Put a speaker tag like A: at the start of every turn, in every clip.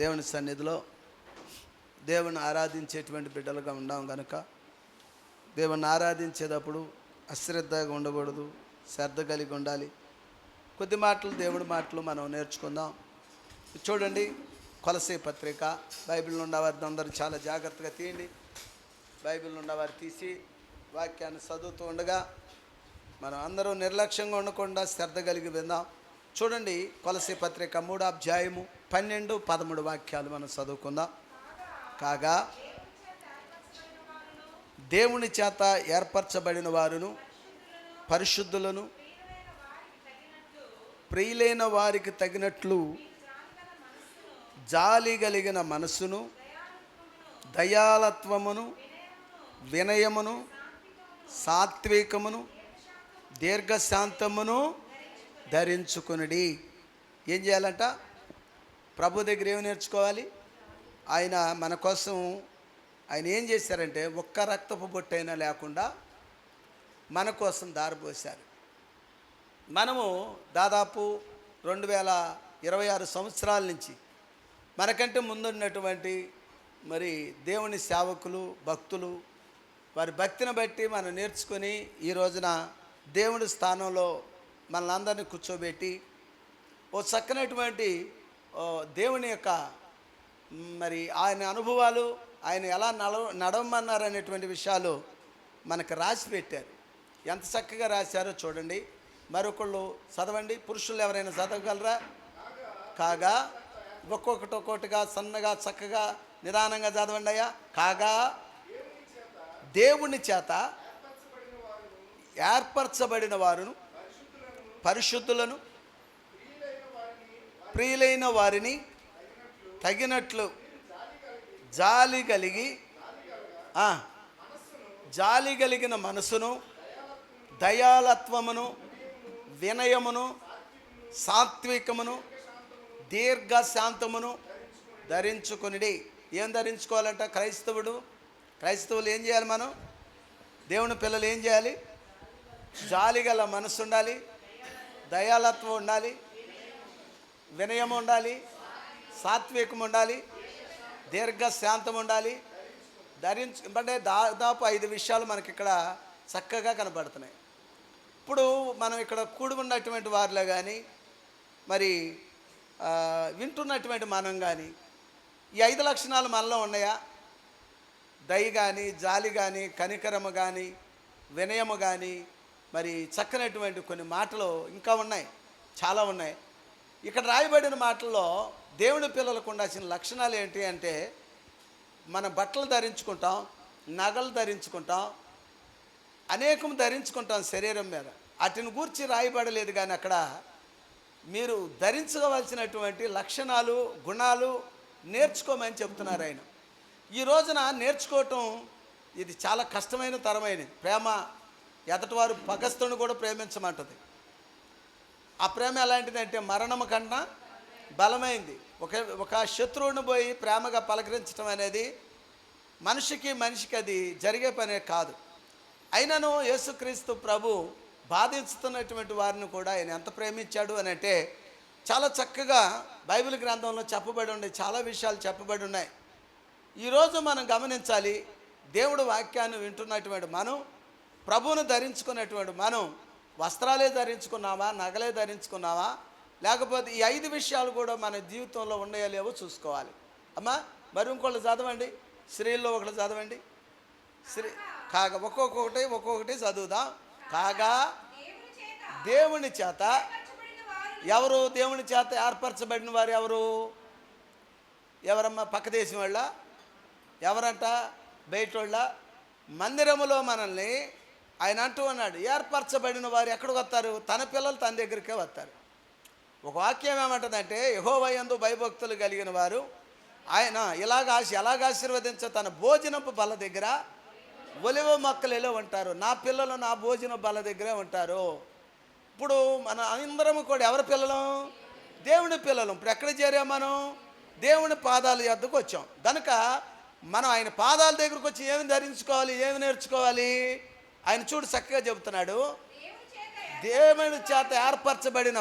A: దేవుని సన్నిధిలో దేవుని ఆరాధించేటువంటి బిడ్డలుగా ఉన్నాం కనుక దేవుని ఆరాధించేటప్పుడు అశ్రద్ధగా ఉండకూడదు, శ్రద్ధ కలిగి ఉండాలి. కొద్ది మాటలు దేవుడి మాటలు మనం నేర్చుకుందాం. చూడండి, కొలసీ పత్రిక. బైబిల్ ఉన్నవారిని అందరూ చాలా జాగ్రత్తగా తీయండి. బైబిల్ ఉన్నవారు తీసి వాక్యాన్ని చదువుతూ ఉండగా మనం అందరూ నిర్లక్ష్యంగా ఉండకుండా శ్రద్ధ కలిగి విందాం. చూడండి, కొలసీ పత్రిక 3వ అధ్యాయము 12, 13 వాక్యాలు మనం చదువుకుందాం. కాగా దేవుని చేత ఏర్పరచబడిన వారును పరిశుద్ధులను ప్రియులైన వారికి తగినట్లు జాలి కలిగిన మనస్సును, దయాళత్వమును, వినయమును, సాత్వికమును, దీర్ఘశాంతమును ధరించుకొనుడి. ఏం చేయాలంట? ప్రభు దగ్గర ఏమి నేర్చుకోవాలి? ఆయన మన కోసం ఆయన ఏం చేశారంటే ఒక్క రక్తపు బొట్టైనా లేకుండా మన కోసం దారిపోశారు. మనము దాదాపు 2026 సంవత్సరాల నుంచి మనకంటే ముందున్నటువంటి మరి దేవుని సేవకులు, భక్తులు వారి భక్తిని బట్టి మనం నేర్చుకొని ఈ రోజున దేవుని స్థానంలో మనల్ని అందరినీ కూర్చోబెట్టి ఓ చక్కనటువంటి దేవుని యొక్క మరి ఆయన అనుభవాలు, ఆయన ఎలా నడవమన్నారు అనేటువంటి విషయాలు మనకు రాసి పెట్టారు. ఎంత చక్కగా రాశారో చూడండి. మరొకళ్ళు చదవండి. పురుషులు ఎవరైనా చదవగలరా? కాగా ఒక్కొక్కటిగా సన్నగా చక్కగా నిదానంగా చదవండి అయ్యా. కాగా దేవుని చేత ఏర్పరచబడిన వారును పరిశుద్ధులను ప్రియులైన వారిని తగినట్లు జాలి కలిగిన మనసును, దయాళత్వమును, వినయమును, సాత్వికమును, దీర్ఘశాంతమును ధరించుకొనిడి. ఏం ధరించుకోవాలంట? క్రైస్తవులు ఏం చేయాలి? మనం దేవుని పిల్లలు ఏం చేయాలి? జాలి గల మనసు ఉండాలి, దయాళత్వం ఉండాలి, వినయం ఉండాలి, సాత్వికం ఉండాలి, దీర్ఘశాంతం ఉండాలి. అంటే దాదాపు 5 విషయాలు మనకి ఇక్కడ చక్కగా కనబడుతున్నాయి. ఇప్పుడు మనం ఇక్కడ కూడి ఉన్నటువంటి వారిలో కానీ మరి వింటున్నటువంటి మనం కానీ ఈ 5 లక్షణాలు మనలో ఉన్నాయా? దయ కానీ, జాలి కానీ, కనికరము కానీ, వినయము కానీ, మరి చక్కనటువంటి కొన్ని మాటలు ఇంకా ఉన్నాయి, చాలా ఉన్నాయి. ఇక్కడ రాయబడిన మాటల్లో దేవుని పిల్లలకు ఉండాల్సిన లక్షణాలు ఏంటి అంటే, మన బట్టలు ధరించుకుంటాం, నగలు ధరించుకుంటాం, అనేకం ధరించుకుంటాం శరీరం మీద. వాటిని గూర్చి రాయబడలేదు, కానీ అక్కడ మీరు ధరించవలసినటువంటి లక్షణాలు, గుణాలు నేర్చుకోమని చెప్తున్నారు ఆయన. ఈ రోజున నేర్చుకోవటం ఇది చాలా కష్టమైన తరమైనది. ప్రేమ ఎదటివారు పగస్తుని కూడా ప్రేమించమంటుంది. ఆ ప్రేమ ఎలాంటిదంటే మరణము కన్నా బలమైంది. ఒక శత్రువుని పోయి ప్రేమగా పలకరించడం అనేది మనిషికి అది జరిగే పనే కాదు. అయినను యేసుక్రీస్తు ప్రభు బాధిస్తున్నటువంటి వారిని కూడా ఆయన ఎంత ప్రేమించాడు అని అంటే చాలా చక్కగా బైబిల్ గ్రంథంలో చెప్పబడి ఉన్నాయి, చాలా విషయాలు చెప్పబడి ఉన్నాయి. ఈరోజు మనం గమనించాలి, దేవుడు వాక్యాన్ని వింటున్నటువంటి మనం, ప్రభువును ధరించుకున్నటువంటి మనం వస్త్రాలే ధరించుకున్నావా, నగలే ధరించుకున్నావా, లేకపోతే ఈ 5 విషయాలు కూడా మన జీవితంలో ఉన్నాయో లేవో చూసుకోవాలి. అమ్మా మరి ఇంకోళ్ళు చదవండి, స్త్రీల్లో ఒకటి చదవండి. కాగా ఒక్కొక్కటి చదువుదాం. కాగా దేవుని చేత ఎవరు? దేవుని చేత ఏర్పరచబడిన వారు ఎవరమ్మా? పక్క దేశం వాళ్ళ? ఎవరంట? బయట వాళ్ళ? మందిరములో మనల్ని ఆయన అంటూ ఉన్నాడు, ఏర్పరచబడిన వారు ఎక్కడికి వస్తారు? తన పిల్లలు తన దగ్గరికే వస్తారు. ఒక వాక్యం ఏమంటుందంటే, యెహోవా యందు భయభక్తులు కలిగిన వారు ఆయన ఎలాగ ఆశీర్వదించ తన భోజనపు బల్ల దగ్గర ఒలివ మొక్కలలో ఉంటారు. నా పిల్లలు నా భోజన బల్ల దగ్గరే ఉంటారు. ఇప్పుడు మన అందరం కూడా ఎవరి పిల్లలం? దేవుని పిల్లలు. ఇప్పుడు ఎక్కడ చేరాం మనం? దేవుని పాదాల యొద్దకు వచ్చాం. కనుక మనం ఆయన పాదాల దగ్గరకు వచ్చి ఏమి ధరించుకోవాలి, ఏమి నేర్చుకోవాలి? ఆయన చూడు చక్కగా చెబుతున్నాడు. దేవుని చేత ఏర్పరచబడిన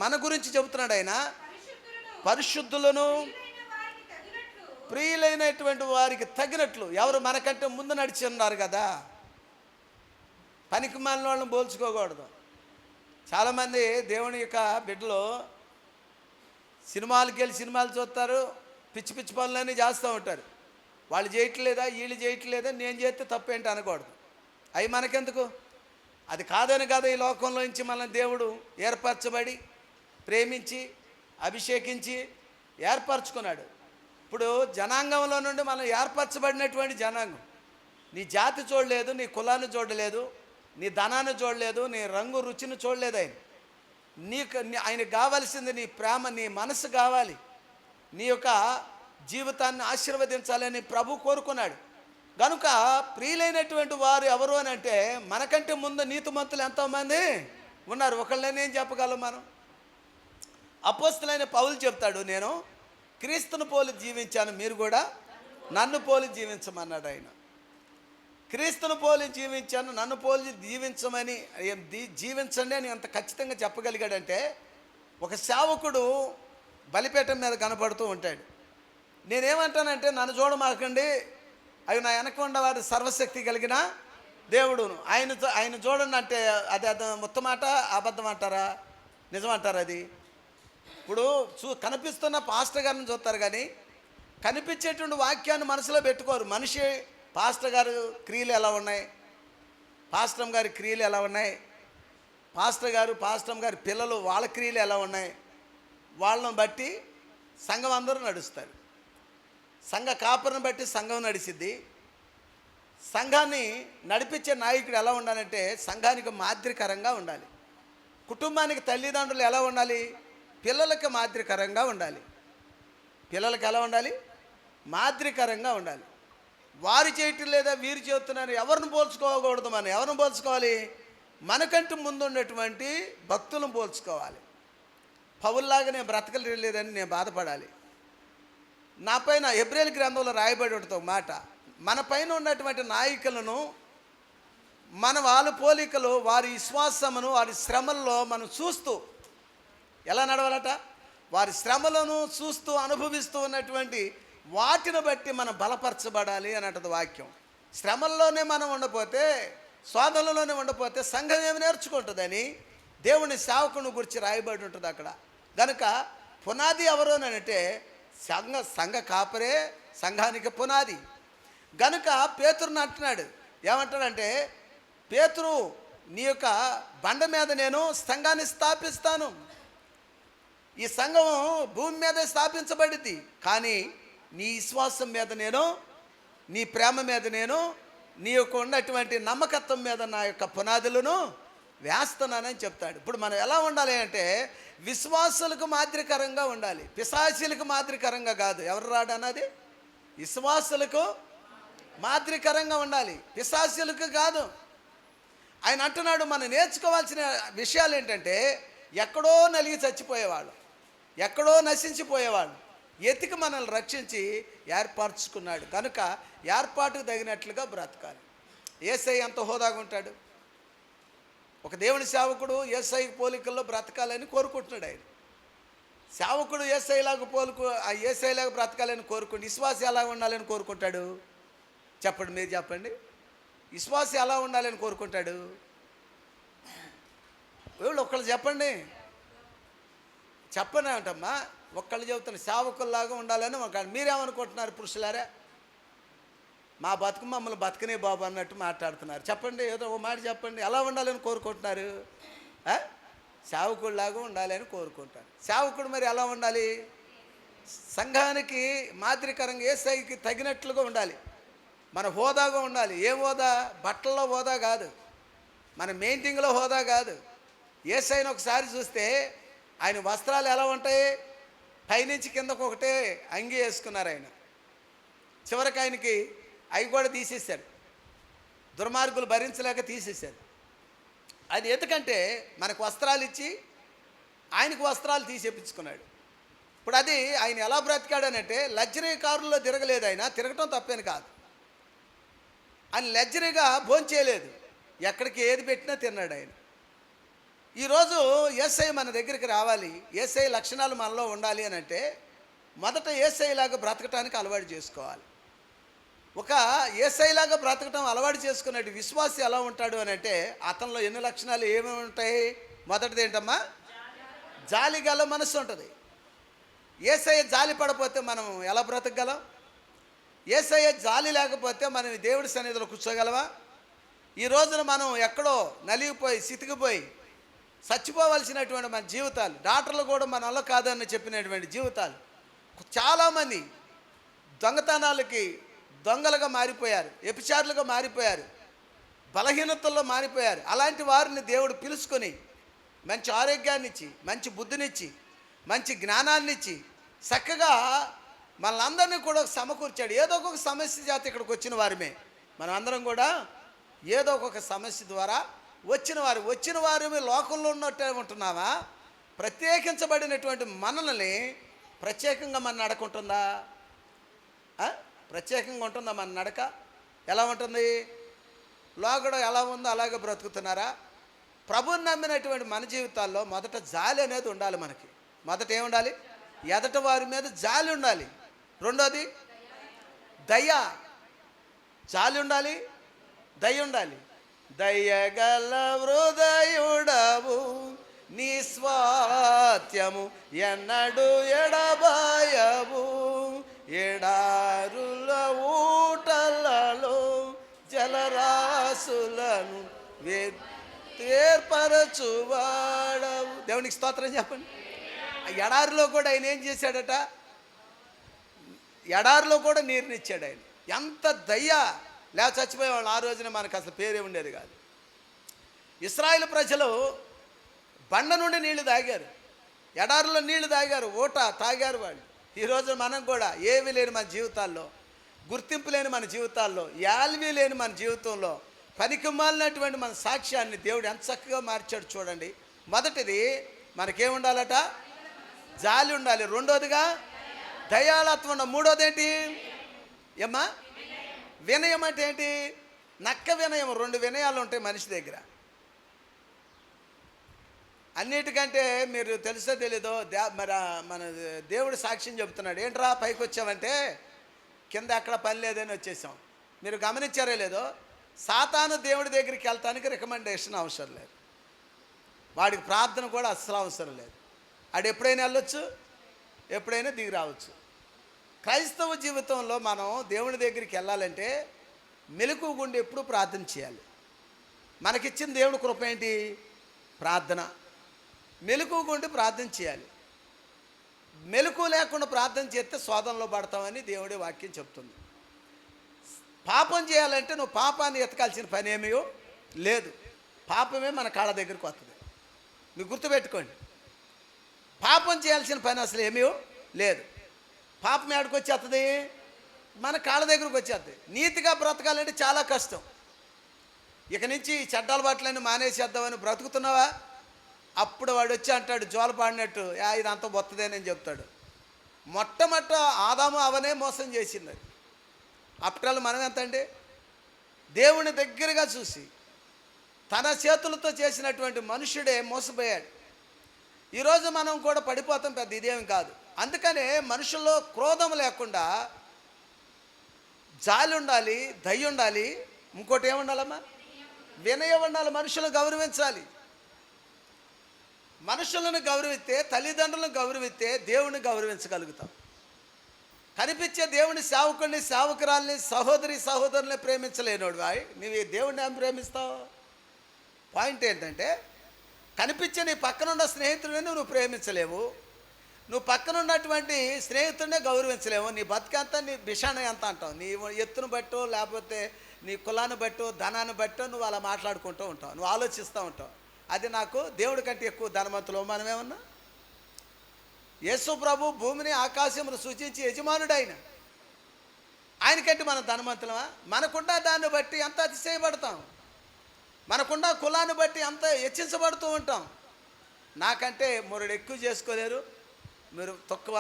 A: మన గురించి చెబుతున్నాడు ఆయన. పరిశుద్ధులను ప్రియులైనటువంటి వారికి తగినట్లు ఎవరు మనకంటే ముందు నడిచి ఉన్నారు కదా, పనికి మాలిన వాళ్ళని పోల్చుకోకూడదు. చాలామంది దేవుని యొక్క బిడ్డలు సినిమాలకి వెళ్ళి సినిమాలు చూస్తారు, పిచ్చి పిచ్చి పనులన్నీ చేస్తూ ఉంటారు. వాళ్ళు చేయట్లేదా, వీళ్ళు చేయట్లేదా, నేను చేస్తే తప్పేంటి అనకూడదు. అవి మనకెందుకు? అది కాదని కదా ఈ లోకంలో నుంచి మన దేవుడు ఏర్పరచబడి ప్రేమించి అభిషేకించి ఏర్పరచుకున్నాడు. ఇప్పుడు జనాంగంలో నుండి మనం ఏర్పరచబడినటువంటి జనాంగం. నీ జాతి చూడలేదు, నీ కులాన్ని చూడలేదు, నీ ధనాన్ని చూడలేదు, నీ రంగు రుచిని చూడలేదు. ఆయనకు కావాల్సింది నీ ప్రేమ, నీ మనసు కావాలి. నీ యొక్క జీవితాన్ని ఆశీర్వదించాలని ప్రభు కోరుకున్నాడు. కనుక ప్రియులైనటువంటి వారు ఎవరు అని అంటే మనకంటే ముందు నీతిమంతులు ఎంతోమంది ఉన్నారు. ఒకళ్ళని ఏం చెప్పగలం మనం? అపోస్తలుడైన పౌలు చెప్తాడు, నేను క్రీస్తును పోలి జీవించాను, మీరు కూడా నన్ను పోలి జీవించమన్నాడు ఆయన. క్రీస్తును పోలి జీవించాను, నన్ను పోలి జీవించమని జీవించండి అని ఎంత ఖచ్చితంగా చెప్పగలిగాడంటే, ఒక సేవకుడు బలిపీఠం మీద కనపడుతూ ఉంటాడు. నేనేమంటానంటే, నన్ను చూడమాకండి, అవి నా వెనక ఉన్నవాడు సర్వశక్తి కలిగిన దేవుడును, ఆయన చూడండి అంటే అది మొత్తమాట అబద్ధం అంటారా, నిజమంటారా? అది ఇప్పుడు కనిపిస్తున్న పాస్టర్ గారిని చూస్తారు కానీ కనిపించేటువంటి వాక్యాన్ని మనసులో పెట్టుకోరు. మనిషి పాస్టర్ గారు క్రియలు ఎలా ఉన్నాయి, పాస్టర్ గారి క్రియలు ఎలా ఉన్నాయి, పాస్టర్ గారి పిల్లలు వాళ్ళ క్రియలు ఎలా ఉన్నాయి, వాళ్ళని బట్టి సంఘం అందరూ నడుస్తారు. సంఘ కాపురం బట్టి సంఘం నడిచిద్ది. సంఘాన్ని నడిపించే నాయకుడు ఎలా ఉండాలంటే సంఘానికి మాదిరికరంగా ఉండాలి. కుటుంబానికి తల్లిదండ్రులు ఎలా ఉండాలి? పిల్లలకి మాదిరికరంగా ఉండాలి. పిల్లలకి ఎలా ఉండాలి? మాదిరికరంగా ఉండాలి. వారు చేయటం లేదా వీరు చేస్తున్నారు ఎవరిని పోల్చుకోకూడదు. మనం ఎవరిని పోల్చుకోవాలి? మనకంటూ ముందు ఉన్నటువంటి భక్తులను పోల్చుకోవాలి. పౌల్లాగా నేను బ్రతకలేదని నేను బాధపడాలి. నా పైన హెబ్రేలు గ్రంథంలో రాయబడి ఉంటుంది ఒక మాట, మన పైన ఉన్నటువంటి నాయకులను మన వాళ్ళ పోలికలు వారి విశ్వాసమును వారి శ్రమల్లో మనం చూస్తూ ఎలా నడవాలట? వారి శ్రమలను చూస్తూ అనుభవిస్తూ ఉన్నటువంటి వాటిని బట్టి మనం బలపరచబడాలి అని అంటది వాక్యం. శ్రమల్లోనే మనం ఉండపోతే, శోధనలోనే ఉండపోతే సంఘం ఏమి నేర్చుకుంటుందని దేవుని సేవకుని గురించి రాయబడి ఉంటుంది అక్కడ. కనుక పునాది ఎవరు అని అంటే సంఘ కాపరే సంఘానికి పునాది. గనుక పేతురుని అంటున్నాడు, ఏమంటాడంటే, పేతురు నీ యొక్క బండ మీద నేను సంఘాన్ని స్థాపిస్తాను. ఈ సంఘం భూమి మీద స్థాపించబడింది, కానీ నీ విశ్వాసం మీద నేను, నీ ప్రేమ మీద నేను, నీ యొక్క ఉన్నటువంటి నమ్మకత్వం మీద నా యొక్క పునాదులను వేస్తున్నానని చెప్తాడు. ఇప్పుడు మనం ఎలా ఉండాలి అంటే విశ్వాసులకు మాదిరికరంగా ఉండాలి, పిశాచులకు మాదిరికరంగా కాదు. ఎవరు రాడన్నది? విశ్వాసులకు మాదిరికరంగా ఉండాలి, పిశాచులకు కాదు. ఆయన అంటున్నాడు, మనం నేర్చుకోవాల్సిన విషయాలు ఏంటంటే, ఎక్కడో నలిగి చచ్చిపోయేవాళ్ళు, ఎక్కడో నశించిపోయేవాళ్ళు ఎతికి మనల్ని రక్షించి ఏర్పరచుకున్నాడు. కనుక ఏర్పాటుకు తగినట్లుగా బ్రతకాలి. యేసయ్య ఎంత హోదాగా ఉంటాడు? ఒక దేవుని సేవకుడు యేసయ్య పోలికల్లో బ్రతకాలని కోరుకుంటున్నాడు. ఆయన సేవకుడు యేసయ్యలాగా బ్రతకాలని కోరుకుంటే విశ్వాసం ఎలా ఉండాలని కోరుకుంటాడు? చెప్పండి, మీరు చెప్పండి. విశ్వాసం ఎలా ఉండాలని కోరుకుంటాడు? వీళ్ళు ఒక్కళ్ళు చెప్పండి అంటమ్మా. ఒక్కళ్ళు చెబుతున్న సేవకుల్లాగా ఉండాలని ఒక మీరేమనుకుంటున్నారు పురుషులారా? మా బతుకు మమ్మల్ని బతకనే బాబు అన్నట్టు మాట్లాడుతున్నారు. చెప్పండి, ఏదో ఒక మాట చెప్పండి. ఎలా ఉండాలని కోరుకుంటున్నారు? సేవకుడిలాగా ఉండాలని కోరుకుంటారు. సేవకుడు మరి ఎలా ఉండాలి? సంఘానికి మాదిరికరంగా యేసయ్యకి తగినట్లుగా ఉండాలి. మన హోదాగా ఉండాలి. ఏ హోదా? బట్టల్లో హోదా కాదు, మన మెయింటింగ్లో హోదా కాదు. యేసయ్యను ఒకసారి చూస్తే ఆయన వస్త్రాలు ఎలా ఉంటాయి? పైనుంచి కిందకు ఒకటే అంగి వేసుకున్నారు ఆయన. చివరికి ఆయనకి అవి కూడా తీసేశాడు, దుర్మార్గులు భరించలేక తీసేశాడు. అది ఎందుకంటే మనకు వస్త్రాలు ఇచ్చి ఆయనకు వస్త్రాలు తీసేపించుకున్నాడు. ఇప్పుడు అది ఆయన ఎలా బ్రతికాడనంటే లగ్జరీ కారుల్లో తిరగలేదు. ఆయన తిరగటం తప్పేని కాదు, ఆయన లగ్జరీగా భోంచేయలేదు, ఎక్కడికి ఏది పెట్టినా తిన్నాడు ఆయన. ఈరోజు యేసయ్య మన దగ్గరికి రావాలి, యేసయ్య లక్షణాలు మనలో ఉండాలి అని అంటే మొదట యేసయ్యలాగా బ్రతకటానికి అలవాటు చేసుకోవాలి. ఒక యేసయ్యలాగా బ్రతకటం అలవాటు చేసుకున్నట్టు విశ్వాసి ఎలా ఉంటాడు అని అంటే, అతనిలో ఎన్ని లక్షణాలు ఏమేమి ఉంటాయి? మొదటిది ఏంటమ్మా? జాలి గల మనసు ఉంటుంది. యేసయ్య జాలి పడపోతే మనం ఎలా బ్రతకగలం? యేసయ్య జాలి లేకపోతే మనం దేవుడి సన్నిధిలో కూర్చోగలవా? ఈ రోజున మనం ఎక్కడో నలిగిపోయి సితికిపోయి చచ్చిపోవలసినటువంటి మన జీవితాలు, డాక్టర్లు కూడా మన వల్ల కాదని చెప్పినటువంటి జీవితాలు. చాలామంది దొంగతనాలకి దొంగలుగా మారిపోయారు, వ్యభిచారులుగా మారిపోయారు, బలహీనతల్లో మారిపోయారు. అలాంటి వారిని దేవుడు పిలుచుకొని మంచి ఆరోగ్యాన్ని ఇచ్చి, మంచి బుద్ధినిచ్చి, మంచి జ్ఞానాన్ని ఇచ్చి, చక్కగా మనలందరినీ కూడా సమకూర్చాడు. ఏదో ఒక సమస్య చేత ఇక్కడికి వచ్చిన వారమే మనం అందరం కూడా. ఏదో ఒక సమస్య ద్వారా వచ్చిన వారు లోకంలో ఉన్నట్టే ఉంటున్నావా? ప్రత్యేకించబడినటువంటి మనల్ని ప్రత్యేకంగా మన నడక ఉంటుందా? ప్రత్యేకంగా ఉంటుందా మన నడక? ఎలా ఉంటుంది? లోగడ ఎలా ఉందో అలాగే బ్రతుకుతున్నారా? ప్రభువుని నమ్మినటువంటి మన జీవితాల్లో మొదట జాలి అనేది ఉండాలి. మనకి మొదట ఏముండాలి? ఎదట వారి మీద జాలి ఉండాలి. రెండోది దయ. జాలి ఉండాలి, దయ ఉండాలి. దయగల హృదయుడవు నిస్వాత్యము ఎన్నడు ఎడబాయవు, ఎడారుల ఊటలలో జలరాశులను ఏర్పరచువాడవు. దేవునికి స్తోత్రం చెప్పండి. ఎడారిలో కూడా ఆయన ఏం చేశాడట? ఎడారిలో కూడా నీరునిచ్చాడు ఆయన. ఎంత దయ్య! లేక చచ్చిపోయేవాళ్ళు ఆ రోజున మనకు అసలు పేరే ఉండేది కాదు. ఇశ్రాయేలు ప్రజలు బండ నుండి నీళ్లు తాగారు, ఎడారిలో నీళ్లు తాగారు, ఊట తాగారు వాళ్ళు. ఈరోజు మనం కూడా ఏమీ లేని మన జీవితాల్లో, గుర్తింపు లేని మన జీవితాల్లో, యాల్వీ లేని మన జీవితంలో పనికిమాలినటువంటి మన సాక్ష్యాన్ని దేవుడు ఎంత చక్కగా మార్చాడు చూడండి. మొదటిది మనకేముండాలట? జాలి ఉండాలి. రెండోదిగా దయాళత్వం ఉండాలి. మూడోది ఏంటి ఏమ్మా? వినయం అంటే ఏంటి? నక్క వినయం. రెండు వినయాలు ఉంటాయి మనిషి దగ్గర. అన్నిటికంటే మీరు తెలుసో తెలీదో మరి మన దేవుడు సాక్ష్యం చెబుతున్నాడు. ఏంట్రా పైకి వచ్చామంటే కింద ఎక్కడ పని లేదని వచ్చేసాం. మీరు గమనించారో లేదో, సాతాను దేవుడి దగ్గరికి వెళ్తానికి రికమెండేషన్ అవసరం లేదు, వాడికి ప్రార్థన కూడా అస్సలు అవసరం లేదు. వాడు ఎప్పుడైనా వెళ్ళొచ్చు, ఎప్పుడైనా దిగి రావచ్చు. క్రైస్తవ జీవితంలో మనం దేవుని దగ్గరికి వెళ్ళాలంటే మెలకువ గుండి ఎప్పుడూ ప్రార్థన చేయాలి. మనకిచ్చిన దేవుడి కృప ఏంటి? ప్రార్థన. మెలకువ గుండి ప్రార్థన చేయాలి. మెలకువ లేకుండా ప్రార్థన చేస్తే శోధనలో పడతామని దేవుడి వాక్యం చెప్తుంది. పాపం చేయాలంటే నువ్వు పాపాన్ని ఎతకాల్సిన పని ఏమీ లేదు. పాపమే మన కాళ్ళ దగ్గరికి వస్తుంది. మీరు గుర్తుపెట్టుకోండి, పాపం చేయాల్సిన పని అసలు ఏమీ లేదు. పాపం ఎక్కడికి వచ్చేస్తుంది? మన కాళ్ళ దగ్గరకు వచ్చేస్తుంది. నీతిగా బ్రతకాలంటే చాలా కష్టం. ఇక నుంచి చెడ్డ అలవాట్లన్నీ మానేసేద్దామని బ్రతుకుతున్నావా? అప్పుడు వాడు వచ్చి అంటాడు జోల పాడినట్టు, ఇదంతా బొత్తదేనని చెప్తాడు. మొట్టమొదట ఆదాము అవనే మోసం చేసింది. అప్పటాలు మనం ఎంత అండి? దేవుని దగ్గరగా చూసి తన చేతులతో చేసినటువంటి మనుషుడే మోసపోయాడు. ఈరోజు మనం కూడా పడిపోతాం, పెద్ద ఇదేమి కాదు. అందుకనే మనుషుల్లో క్రోధం లేకుండా జాలి ఉండాలి, దయ ఉండాలి. ఇంకోటి ఏముండాలమ్మా? వినయం ఉండాలి. మనుషులను గౌరవించాలి. మనుషులను గౌరవిస్తే, తల్లిదండ్రులను గౌరవిస్తే దేవుని గౌరవించగలుగుతాం. కనిపించే దేవుని సేవకుడిని, సేవకురాల్ని, సహోదరుల్ని ప్రేమించలేనోడు నువ్వు దేవుడిని ఏం ప్రేమిస్తావు? పాయింట్ ఏంటంటే, కనిపించే నీ పక్కనున్న స్నేహితుడిని నువ్వు ప్రేమించలేవు, నువ్వు పక్కనున్నటువంటి స్నేహితుడినే గౌరవించలేవు. నీ బతుకంతా నీ బిషాన ఎంత అంటావు, నీ ఎత్తును బట్టో లేకపోతే నీ కులాన్ని బట్టో ధనాన్ని బట్టో నువ్వు అలా మాట్లాడుకుంటూ ఉంటావు, నువ్వు ఆలోచిస్తూ ఉంటావు. అది నాకు దేవుడి కంటే ఎక్కువ ధనవంతులు మనమేమన్నా? యేసు ప్రభు భూమిని ఆకాశమును సూచించి యజమానుడు ఆయనకంటే మనం ధనవంతులమా? మనకున్న దాన్ని బట్టి ఎంత అతిశయపడతాం, మనకున్న కులాన్ని బట్టి అంత హెచ్చించబడుతూ ఉంటాం. నాకంటే మీరు ఎక్కువ చేసుకోలేరు, మీరు తక్కువ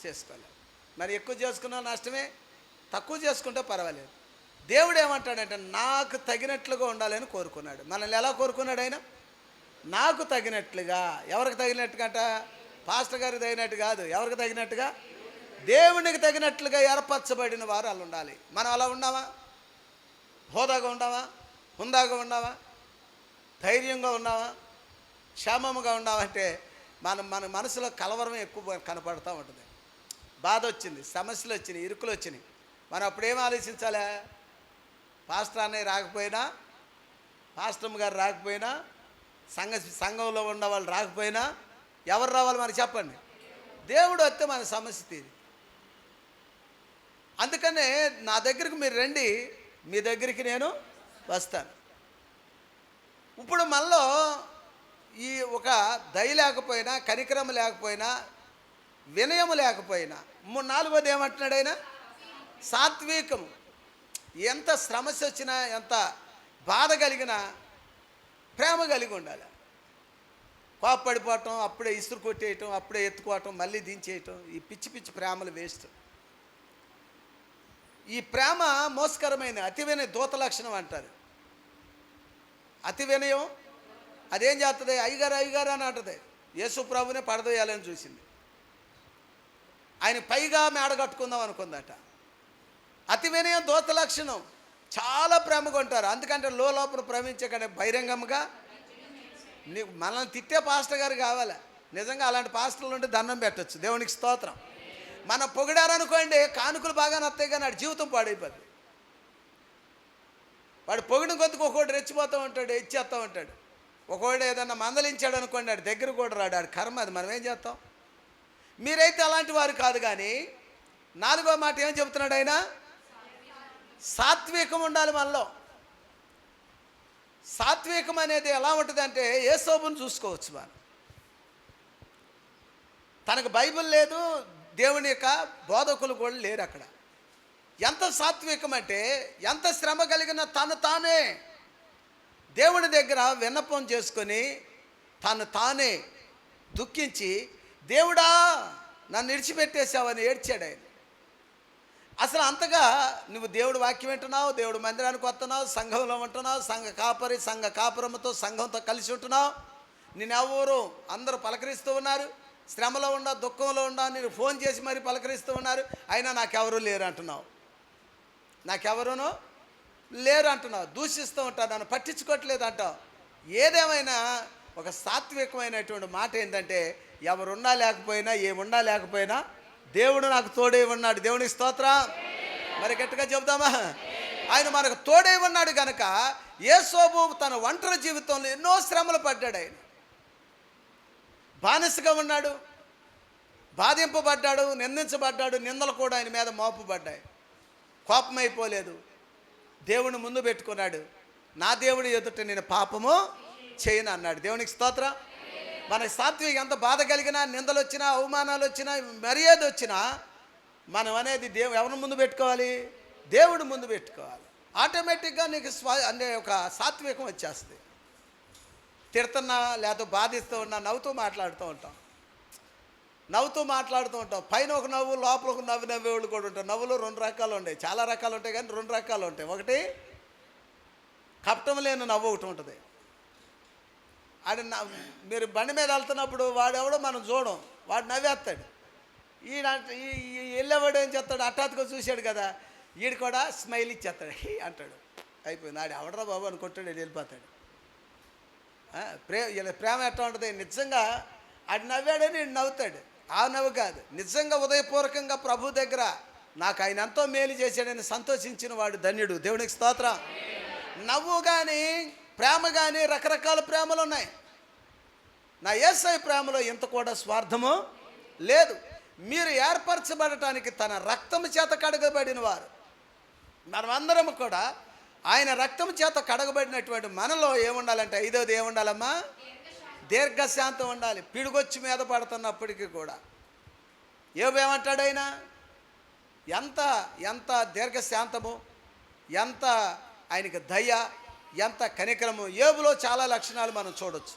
A: చేసుకోలేరు. మరి ఎక్కువ చేసుకున్నా నష్టమే, తక్కువ చేసుకుంటే పర్వాలేదు. దేవుడు ఏమంటాడంటే నాకు తగినట్లుగా ఉండాలని కోరుకున్నాడు. మనల్ని ఎలా కోరుకున్నాడు ఆయన? నాకు తగినట్లుగా. ఎవరికి తగినట్టుగా? పాస్టర్ గారికి తగినట్టు కాదు. ఎవరికి తగినట్టుగా? దేవునికి తగినట్లుగా ఏర్పరచబడిన వారు అలా ఉండాలి. మనం అలా ఉన్నావా? హోదాగా ఉన్నావా? హుందాగా ఉన్నావా? ధైర్యంగా ఉన్నావా? క్షేమముగా ఉన్నావంటే మన మనసులో కలవరం ఎక్కువ కనపడుతూ ఉంటుంది. బాధ వచ్చింది, సమస్యలు వచ్చినాయి, ఇరుకులు వచ్చినాయి. మనం అప్పుడేం ఆలోచించాలా? పాస్టర్ అన్నయ్య రాకపోయినా, పాస్టమ్ గారు రాకపోయినా, సంఘంలో ఉన్న వాళ్ళు రాకపోయినా ఎవరు రావాలి మనకు చెప్పండి? దేవుడు వస్తే మన సమస్య తీరి. అందుకనే నా దగ్గరికి మీరు రండి, మీ దగ్గరికి నేను వస్తాను. ఇప్పుడు మనలో ఈ ఒక దయ లేకపోయినా, కనికరం లేకపోయినా, వినయము లేకపోయినా, నాలుగోది ఏమంటున్నాడు ఆయన? సాత్వికము. ఎంత సమస్య వచ్చినా, ఎంత బాధ కలిగినా ప్రేమ కలిగి ఉండాలి. కోప్పడిపోవటం, అప్పుడే ఇసురు కొట్టేయటం, అప్పుడే ఎత్తుకోవటం, మళ్ళీ దించేయటం, ఈ పిచ్చి పిచ్చి ప్రేమలు వేస్ట్. ఈ ప్రేమ మోసకరమైన అతి వినయ దూత లక్షణం అంటారు. అతి వినయం అదేం చేస్తుంది? అయ్యగారు అయ్యగారు అని అంటది. యేసు ప్రభునే పడదోయాలని చూసింది. ఆయన పైగా మేడ కట్టుకుందాం అనుకుందట. అతి వినయం దూత లక్షణం. చాలా ప్రేమగా ఉంటారు. అందుకంటే లోపల ప్రేమించే కానీ బహిరంగంగా మనల్ని తిట్టే పాస్టర్ గారు కావాలి. నిజంగా అలాంటి పాస్టర్లు ఉంటే దండం పెట్టచ్చు. దేవునికి స్తోత్రం. మనం పొగిడారనుకోండి, కానుకలు బాగా నత్తాయి కానీ వాడి జీవితం పాడైపోద్ది. వాడు పొగిడిన కొద్దికి ఒకటి రెచ్చిపోతూ ఉంటాడు, ఇచ్చేస్తూ ఉంటాడు. ఒకవేళ ఏదన్నా మందలించాడు అనుకోండి, వాడి దగ్గర కూడా రాడు. వాడి కర్మ అది, మనం ఏం చేస్తాం? మీరైతే అలాంటి వారు కాదు. కానీ నాలుగో మాట ఏం చెబుతున్నాడు ఆయన? సాత్వికం ఉండాలి మనలో. సాత్వికం అనేది ఎలా ఉంటుంది అంటే, యేసోబుని చూసుకోవచ్చు. మనం తనకు బైబిల్ లేదు, దేవుని యొక్క బోధకులు కూడా లేరు అక్కడ. ఎంత సాత్వికం అంటే, ఎంత శ్రమ కలిగిన తను తానే దేవుని దగ్గర విన్నపం చేసుకొని తను తానే దుఃఖించి, దేవుడా నన్ను విడిచిపెట్టేశావని ఏడ్చాడు ఆయన. అసలు అంతగా నువ్వు దేవుడు వాక్యం వింటున్నావు, దేవుడు మందిరానికి వస్తున్నావు, సంఘంలో ఉంటున్నావు, సంఘ కాపురముతో సంఘంతో కలిసి ఉంటున్నావు. నేనెవరు అందరూ పలకరిస్తూ ఉన్నారు. శ్రమలో ఉండా, దుఃఖంలో ఉండా, నేను ఫోన్ చేసి మరి పలకరిస్తూ ఉన్నారు. అయినా నాకెవరూ లేరు అంటున్నావు. నాకెవరూనో లేరు అంటున్నావు. దూషిస్తూ ఉంటావు, నన్ను పట్టించుకోవట్లేదు అంటావు. ఏదేమైనా ఒక సాత్వికమైనటువంటి మాట ఏంటంటే, ఎవరున్నా లేకపోయినా, ఏమున్నా లేకపోయినా దేవుడు నాకు తోడే ఉన్నాడు. దేవునికి స్తోత్రం. మరి గట్టిగా చెబుదామా? ఆయన మనకు తోడే ఉన్నాడు కనుక యేసోబు తన ఒంటరి జీవితంలో ఎన్నో శ్రమలు పడ్డాడు. ఆయన బానిసగా ఉన్నాడు, బాధింపబడ్డాడు, నిందించబడ్డాడు, నిందలు కూడా ఆయన మీద మోపబడ్డాయి. కోపమైపోలేదు, దేవుని ముందు పెట్టుకున్నాడు. నా దేవుడి ఎదుట నేను పాపము చేయను అన్నాడు. దేవునికి స్తోత్రం. మన సాత్విక ఎంత బాధ కలిగినా, నిందలు వచ్చినా, అవమానాలు వచ్చినా, మర్యాద వచ్చినా మనం అనేది ఎవరి ముందు పెట్టుకోవాలి? దేవుడి ముందు పెట్టుకోవాలి. ఆటోమేటిక్గా నీకు అంటే ఒక సాత్వికం వచ్చేస్తుంది. తిడుతున్నా లేకపోతే బాధిస్తూ ఉన్నా నవ్వుతూ మాట్లాడుతూ ఉంటాం. పైన ఒక నవ్వు, లోపల ఒక నవ్వేవాళ్ళు కూడా ఉంటారు. నవ్వులు రెండు రకాలు ఉంటాయి, చాలా రకాలు ఉంటాయి, కానీ రెండు రకాలు ఉంటాయి. ఒకటి కపటం లేని నవ్వు ఒకటి ఉంటుంది. ఆడ మీరు బండి మీద వెళ్తున్నప్పుడు వాడెవడో మనం చూడం, వాడు నవ్వేస్తాడు. వెళ్ళేవాడు ఏం చేస్తాడు? హఠాత్తుగా చూశాడు కదా, వీడు కూడా స్మైల్ ఇచ్చేస్తాడు, అంటాడు. అయిపోయింది, ఆడు ఎవడరా బాబు అనుకుంటాడు, వెళ్ళిపోతాడు. ప్రేమ ఎట్లా ఉంటుంది? నిజంగా ఆడు నవ్వాడని వీడు నవ్వుతాడు. ఆ నవ్వు కాదు, నిజంగా ఉదయపూర్వకంగా ప్రభు దగ్గర నాకు ఆయన ఎంతో మేలు చేశాడని సంతోషించిన వాడు ధన్యుడు. దేవునికి స్తోత్రం. నవ్వు కానీ, ప్రేమ కానీ రకరకాల ప్రేమలు ఉన్నాయి. నా యేసయ్య ప్రేమలో ఇంత కూడా స్వార్థము లేదు. మీరు ఏర్పరచబడటానికి తన రక్తము చేత కడగబడిన వారు. మనమందరం కూడా ఆయన రక్తము చేత కడగబడినటువంటి మనలో ఏముండాలంటే, ఐదోది ఏముండాలమ్మా? దీర్ఘశాంతం ఉండాలి. పిడుగొచ్చి మీద పడుతున్నప్పటికీ కూడా ఏమంటాడు ఆయన? ఎంత ఎంత దీర్ఘశాంతము, ఎంత ఆయనకి దయ, ఎంత కనికరము. యోబులో చాలా లక్షణాలు మనం చూడొచ్చు.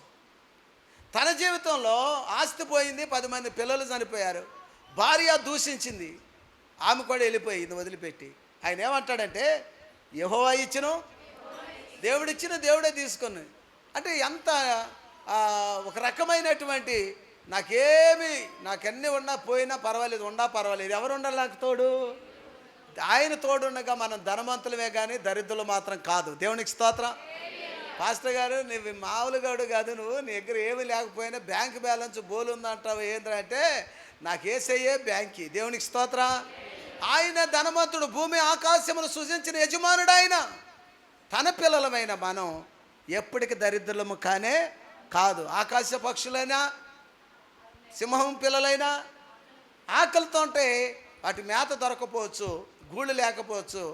A: తన జీవితంలో ఆస్తి పోయింది, 10 మంది పిల్లలు చనిపోయారు, భార్య దూషించింది, ఆమె కూడా వెళ్ళిపోయింది వదిలిపెట్టి. ఆయన ఏమంటాడంటే, యెహోవా ఇచ్చును దేవుడిచ్చిన దేవుడే తీసుకుని. అంటే ఎంత ఒక రకమైనటువంటి నాకన్నీ ఉన్నా పోయినా పర్వాలేదు, పర్వాలేదు. ఎవరు ఉండాలి నాకు తోడు? ఆయన తోడుండగా మనం ధనవంతులమే కానీ దరిద్రులు మాత్రం కాదు. దేవునికి స్తోత్రం. పాస్టర్ గారు, నువ్వు మామూలుగాడు కాదు, నువ్వు నీ దగ్గర ఏమీ లేకపోయినా బ్యాంక్ బ్యాలెన్స్ బోలు ఉందంటావు ఏంటంటే నాకు ఏసయ్యే బ్యాంకి. దేవునికి స్తోత్రం. ఆయన ధనవంతుడు, భూమి ఆకాశమును సృజించిన యజమానుడు ఆయన. తన పిల్లలమైన మనం ఎప్పటికి దరిద్రులము కానే కాదు. ఆకాశ పక్షులైనా సింహం పిల్లలైనా ఆకలితో ఉంటే వాటి మేత దొరకపోవచ్చు, గూళ్ళు లేకపోవచ్చు.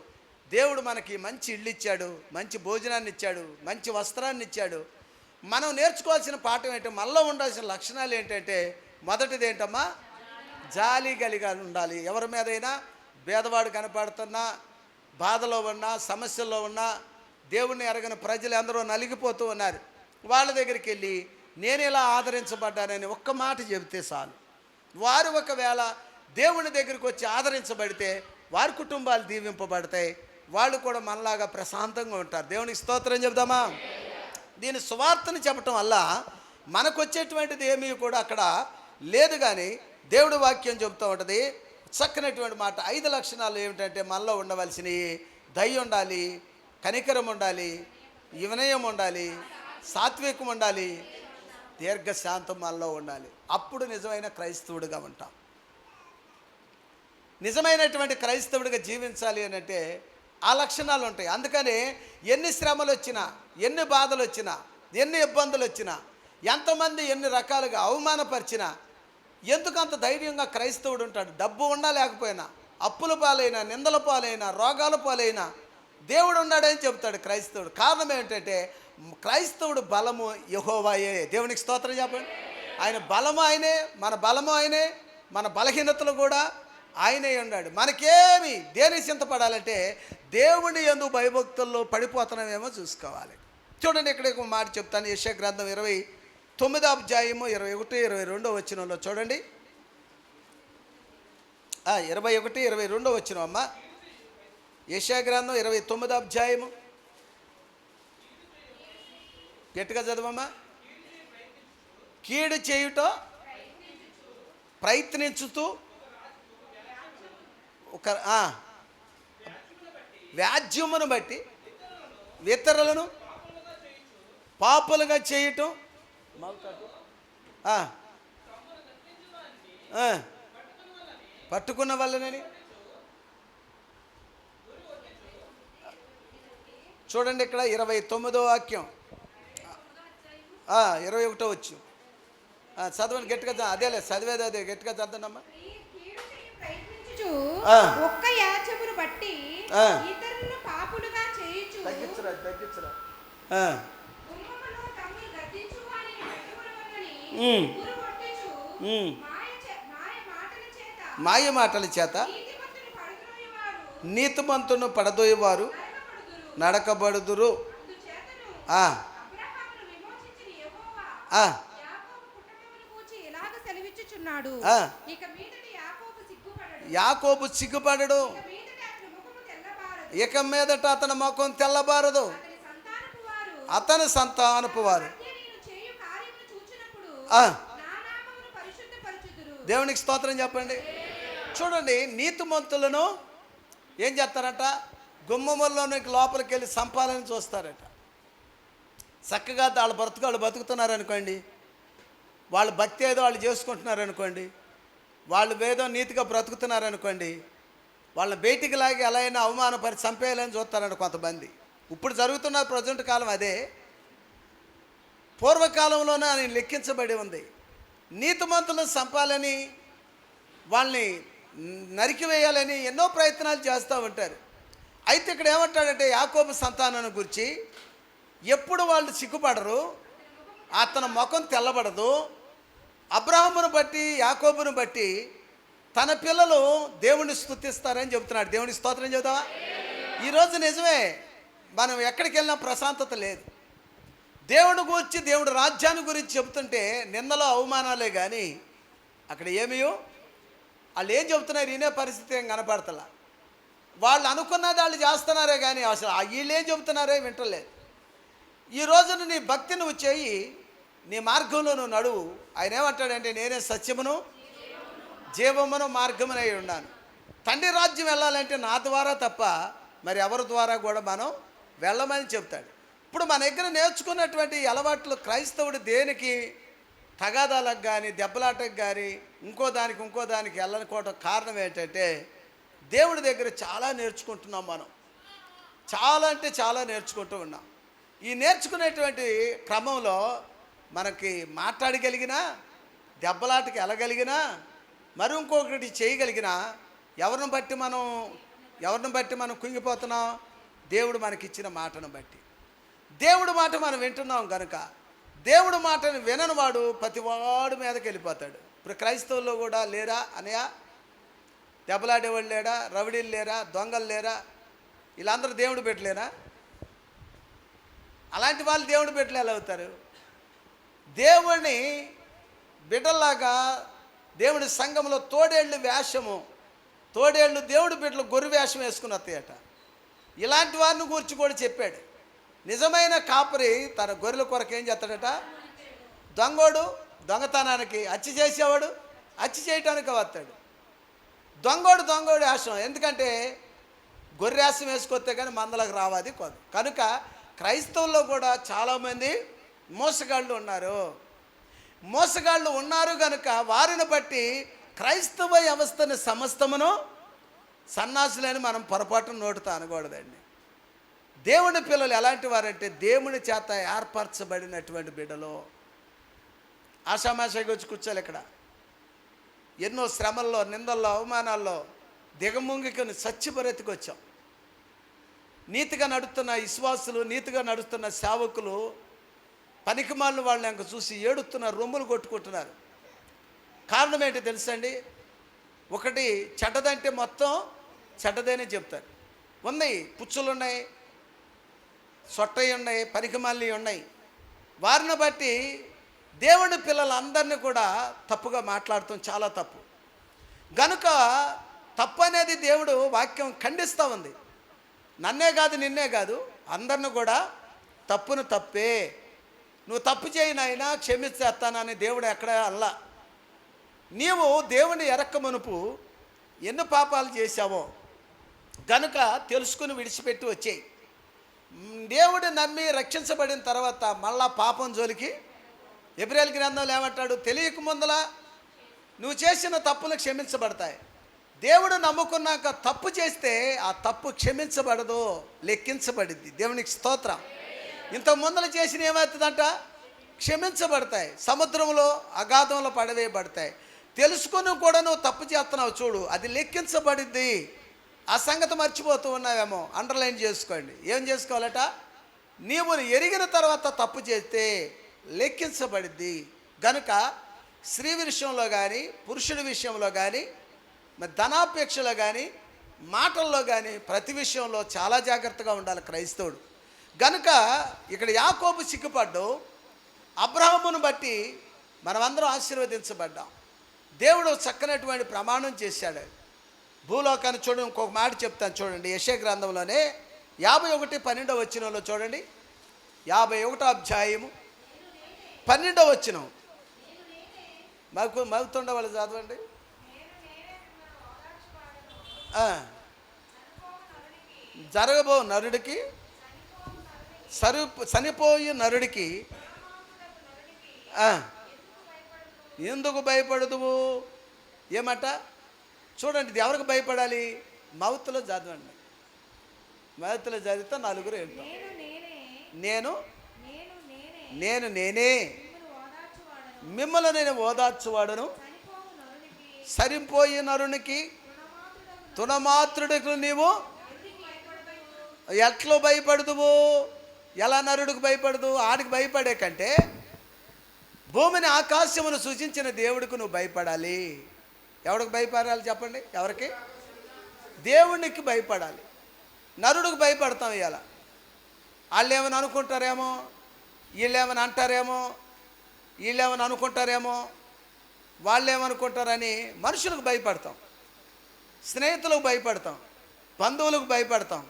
A: దేవుడు మనకి మంచి ఇల్లు ఇచ్చాడు, మంచి భోజనాన్ని ఇచ్చాడు, మంచి వస్త్రాన్ని ఇచ్చాడు. మనం నేర్చుకోవాల్సిన పాఠం ఏంటంటే, మనలో ఉండాల్సిన లక్షణాలు ఏంటంటే, మొదటిది ఏంటమ్మా, జాలి కలిగి ఉండాలి. ఎవరి మీదైనా పేదవాడు కనపడుతున్నా, బాధలో ఉన్నా, సమస్యల్లో ఉన్నా, దేవుణ్ణి ఎరగని ప్రజలు ఎందరో నలిగిపోతూ ఉన్నారు. వాళ్ళ దగ్గరికి వెళ్ళి నేను ఇలా ఆదరించబడ్డానని ఒక్క మాట చెబితే చాలు. వారు ఒకవేళ దేవుని దగ్గరికి వచ్చి ఆదరించబడితే వారి కుటుంబాలు దీవింపబడతాయి. వాళ్ళు కూడా మనలాగా ప్రశాంతంగా ఉంటారు. దేవునికి స్తోత్రం చెబుదామా. దీని సువార్తను చెప్పటం వల్ల మనకు వచ్చేటువంటిది ఏమీ కూడా అక్కడ లేదు. కానీ దేవుడి వాక్యం చెబుతూ ఉంటుంది చక్కనటువంటి మాట. 5 లక్షణాలు ఏమిటంటే, మనలో ఉండవలసినవి దయ ఉండాలి, కనికరం ఉండాలి, వినయం ఉండాలి, సాత్వికం ఉండాలి, దీర్ఘశాంతం మనలో ఉండాలి. అప్పుడు నిజమైన క్రైస్తవుడిగా ఉంటాం. నిజమైనటువంటి క్రైస్తవుడిగా జీవించాలి అని అంటే ఆ లక్షణాలు ఉంటాయి. అందుకని ఎన్ని శ్రమలు వచ్చినా, ఎన్ని బాధలు వచ్చినా, ఎన్ని ఇబ్బందులు వచ్చినా, ఎంతమంది ఎన్ని రకాలుగా అవమానపరిచినా ఎందుకంత ధైర్యంగా క్రైస్తవుడు ఉంటాడు? డబ్బు ఉన్నా లేకపోయినా, అప్పుల పాలైనా, నిందల పాలైనా, రోగాల పాలైనా దేవుడు ఉన్నాడని చెబుతాడు క్రైస్తవుడు. కారణం ఏంటంటే, క్రైస్తవుడు బలము యెహోవాయే. దేవునికి స్తోత్రం చెప్పండి. ఆయన బలము ఆయనే, మన బలము ఆయనే, మన బలహీనతలు కూడా ఆయనే ఉన్నాడు. మనకేమి దేని చింతపడాలంటే, దేవుని యందు భయభక్తుల్లో పడిపోతున్నామేమో చూసుకోవాలి. చూడండి, ఇక్కడ ఒక మాట చెప్తాను. యెషయా గ్రంథం 29వ అధ్యాయము 21-22 వచనంలో చూడండి. 21-22 వచనం అమ్మ. యెషయా గ్రంథం 29వ అధ్యాయము, గట్టిగా చదవమ్మా. కీడు చేయుట ప్రయత్నించుతూ ఒక వ్యాజ్యమును బట్టి ఇతరులను పాపులుగా చేయటం, పట్టుకున్న వాళ్ళని. చూడండి ఇక్కడ 29వ వాక్యం, 21 వచ్చు. చదవండి గట్టిగా. అదేలే చదివేది, అదే గట్టిగా చదవనమ్మా.
B: ఒక్క యాచమును బట్టి ఇతరులను పాపులుగా చేయుచు,
A: తగ్గించరా
B: గుమ్మములో తమ్మును గద్దించు వాని వెలుగులవలని గురువొట్టుచు,
A: మాయ మాటల చేత నీతిమంతును పడదోయేవారు నడకబడుదురు. యాకోబు సిగ్గుపడడు, ఇక మీదట అతని ముఖం తెల్లబారదు. అతని సంతానపు వారు దేవునికి స్తోత్రం చెప్పండి. చూడండి, నీతిమంతులను ఏం చేస్తారట? గుమ్మముల్లోనికి లోపలికి వెళ్ళి సంపాలని చూస్తారట. చక్కగా వాళ్ళ బ్రతుకు వాళ్ళు బతుకుతున్నారనుకోండి, వాళ్ళ భక్తి ఏదో వాళ్ళు చేసుకుంటున్నారనుకోండి, వాళ్ళు ఏదో నీతిగా బ్రతుకుతున్నారనుకోండి, వాళ్ళని బయటికి లాగి ఎలా అయినా అవమానపరిచి చంపేయాలని చూస్తారంట కొంతమంది. ఇప్పుడు జరుగుతున్న ప్రజెంట్ కాలం అదే. పూర్వకాలంలోనే ఆయన లెక్కించబడి ఉంది. నీతిమంతులను చంపాలని, వాళ్ళని నరికివేయాలని ఎన్నో ప్రయత్నాలు చేస్తూ ఉంటారు. అయితే ఇక్కడ ఏమంటాడంటే, యాకోబు సంతానాన్ని గురించి, ఎప్పుడు వాళ్ళు సిగ్గుపడరు, అతని ముఖం తెల్లబడదు. అబ్రహామును బట్టి, యాకోబును బట్టి తన పిల్లలు దేవుణ్ణి స్తుతిస్తారని చెబుతున్నాడు. దేవుని స్తోత్రం చెబుతావా? ఈరోజు నిజమే, మనం ఎక్కడికి వెళ్ళినా ప్రశాంతత లేదు. దేవుని గురించి, దేవుడి రాజ్యాన్ని గురించి చెబుతుంటే నిందలో అవమానాలే కానీ అక్కడ ఏమీయో వాళ్ళు ఏం చెబుతున్నారు వినే పరిస్థితి ఏం కనపడతలా. వాళ్ళు అనుకున్నది వాళ్ళు చేస్తున్నారే కానీ అసలు వీళ్ళు ఏం చెబుతున్నారే వింటలేదు. ఈ రోజున నీ భక్తి నువ్వు చేయి, నీ మార్గంలో నువ్వు నడువు. ఆయన ఏమంటాడంటే నేనే సత్యమును జీవమును మార్గమునై ఉన్నాను. తండ్రి రాజ్యం వెళ్ళాలంటే నా ద్వారా తప్ప మరి ఎవరి ద్వారా కూడా మనం వెళ్ళమని చెప్తాడు. ఇప్పుడు మన దగ్గర నేర్చుకున్నటువంటి అలవాట్లు క్రైస్తవుడు దేనికి తగాదాలకు కానీ దెబ్బలాటకు కానీ ఇంకో దానికి వెళ్ళనుకోవటం కారణం ఏంటంటే దేవుడి దగ్గర చాలా నేర్చుకుంటున్నాం. మనం చాలా అంటే చాలా నేర్చుకుంటూ ఉన్నాం. ఈ నేర్చుకునేటువంటి క్రమంలో మనకి మాట్లాడగలిగినా దెబ్బలాటకి వెళ్ళగలిగినా మరి ఇంకొకటి చేయగలిగినా ఎవరిని బట్టి మనం కుంగిపోతున్నాం? దేవుడు మనకిచ్చిన మాటను బట్టి. దేవుడి మాట మనం వింటున్నాం కనుక దేవుడి మాటను వినని వాడు ప్రతివాడు మీదకి వెళ్ళిపోతాడు. ఇప్పుడు క్రైస్తవుల్లో కూడా లేరా అనయా? దెబ్బలాడేవాళ్ళు లేరా? రవిడీలు లేరా? దొంగలు లేరా? వీళ్ళందరూ దేవుడు పెట్టలేరా? అలాంటి వాళ్ళు దేవుడు పెట్టలే ఎలా అవుతారు? దేవుడిని బిడ్డల్లాగా దేవుడి సంఘంలో తోడేళ్ళు దేవుడి బిడ్డలు గొర్రె వేషం వేసుకుని వస్తాయట. ఇలాంటి వారిని గురించి కూడా చెప్పాడు. నిజమైన కాపరి తన గొర్రెల కొరకు ఏం చేస్తాడట? దొంగోడు దొంగతనానికి, హత్య చేసేవాడు హత్య చేయటానికి వస్తాడు. దొంగోడు వేషం, ఎందుకంటే గొర్రె వేషం వేసుకొస్తే కానీ మందలకు రావాది కాదు. కనుక క్రైస్తవుల్లో కూడా చాలామంది మోసగాళ్ళు ఉన్నారు కనుక వారిని బట్టి క్రైస్తవ వ్యవస్థని సమస్తమును సన్నాసులని మనం పొరపాటున నోటితో అనకూడదండి. దేవుని పిల్లలు ఎలాంటి వారంటే దేవుని చేత ఏర్పరచబడినటువంటి బిడ్డలు. ఆషామాషాగా వచ్చి కూర్చోాలి ఇక్కడ. ఎన్నో శ్రమల్లో, నిందల్లో, అవమానాల్లో దిగముంగికొని సత్యభరతికి వచ్చాం. నీతిగా నడుస్తున్న విశ్వాసులు, నీతిగా నడుస్తున్న సేవకులు పనికిమాలిన వాళ్ళని ఇంక చూసి ఏడుస్తున్నారు, రొమ్ములు కొట్టుకుంటున్నారు. కారణం ఏంటి తెలుసండి? ఒకటి, చెడ్డదంటే మొత్తం చెడ్డదేనే చెప్తారు. ఉన్నాయి, పుచ్చులు ఉన్నాయి, సొట్టయి ఉన్నాయి, పనికిమాలినవి ఉన్నాయి. వారిని బట్టి దేవుని పిల్లలందరినీ కూడా తప్పుగా మాట్లాడటం చాలా తప్పు. గనుక తప్పు అనేది దేవుడు వాక్యం ఖండిస్తూ ఉంది. నన్నే కాదు, నిన్నే కాదు, అందరిని కూడా తప్పును తప్పే, నువ్వు తప్పు చేయనైనా క్షమించేస్తానని దేవుడు ఎక్కడ అల్లా. నీవు దేవుని ఎరక్క మునుపు ఎన్ని పాపాలు చేశావో గనుక తెలుసుకుని విడిచిపెట్టి వచ్చేయి. దేవుడు నమ్మి రక్షించబడిన తర్వాత మళ్ళా పాపం జోలికి ఎబ్రాయిలు గ్రంథంలో ఏమంటాడు? తెలియక ముందల నువ్వు చేసిన తప్పులు క్షమించబడతాయి. దేవుడు నమ్ముకున్నాక తప్పు చేస్తే ఆ తప్పు క్షమించబడదు, లెక్కించబడిద్ది. దేవునికి స్తోత్రం. ఇంత ముందలు చేసిన ఏమవుతుందంట? క్షమించబడతాయి, సముద్రంలో అగాధంలో పడవేయబడతాయి. తెలుసుకుని కూడా నువ్వు తప్పు చేస్తున్నావు చూడు, అది లెక్కించబడిద్ది. ఆ సంగతి మర్చిపోతూ ఉన్నావేమో, అండర్లైన్ చేసుకోండి. ఏం చేసుకోవాలట? నీవు ఎరిగిన తర్వాత తప్పు చేస్తే లెక్కించబడిద్ది. గనుక స్త్రీ విషయంలో కానీ పురుషుడి విషయంలో కానీ మరి ధనాపేక్షలో కానీ మాటల్లో కానీ ప్రతి విషయంలో చాలా జాగ్రత్తగా ఉండాలి క్రైస్తవుడు. గనుక ఇక్కడ యాకోబు సిగ్గుపడ్డు. అబ్రహామును బట్టి మనమందరం ఆశీర్వదించబడ్డాం. దేవుడు చక్కనటువంటి ప్రమాణం చేశాడు. భూలోకాన్ని చూడండి. ఇంకొక మాట చెప్తాను చూడండి. యెషయా గ్రంథంలోనే 51:12 వచనంలో చూడండి. 51వ అధ్యాయము 12వ వచనం. మగుతుండ వాళ్ళు చదవండి. జరగబో నరుడికి, చనిపోయి నరుడికి ఎందుకు భయపడదువు? ఏమట చూడండి. ఇది ఎవరికి భయపడాలి? మౌతులో చదవండి. మౌతులో చదివితే నలుగురు ఏంటో. నేనే మిమ్మల్ని నేను ఓదార్చువాడను, సరిపోయి నరునికి తుణమాత్రుడికి నీవు ఎట్లా భయపడదువు? ఎలా నరుడికి భయపడదు? ఆడికి భయపడే కంటే భూమిని ఆకాశమును సృజించిన దేవుడికి నువ్వు భయపడాలి. ఎవరికి భయపడాలి చెప్పండి? ఎవరికి? దేవునికి భయపడాలి. నరుడికి భయపడతాం. ఇవాళ వాళ్ళు ఏమైనా అనుకుంటారేమో, వీళ్ళు ఏమైనా అంటారేమో, వీళ్ళు ఏమైనా అనుకుంటారేమో, వాళ్ళు ఏమనుకుంటారని మనుషులకు భయపడతాం, స్నేహితులకు భయపడతాం, బంధువులకు భయపడతాం,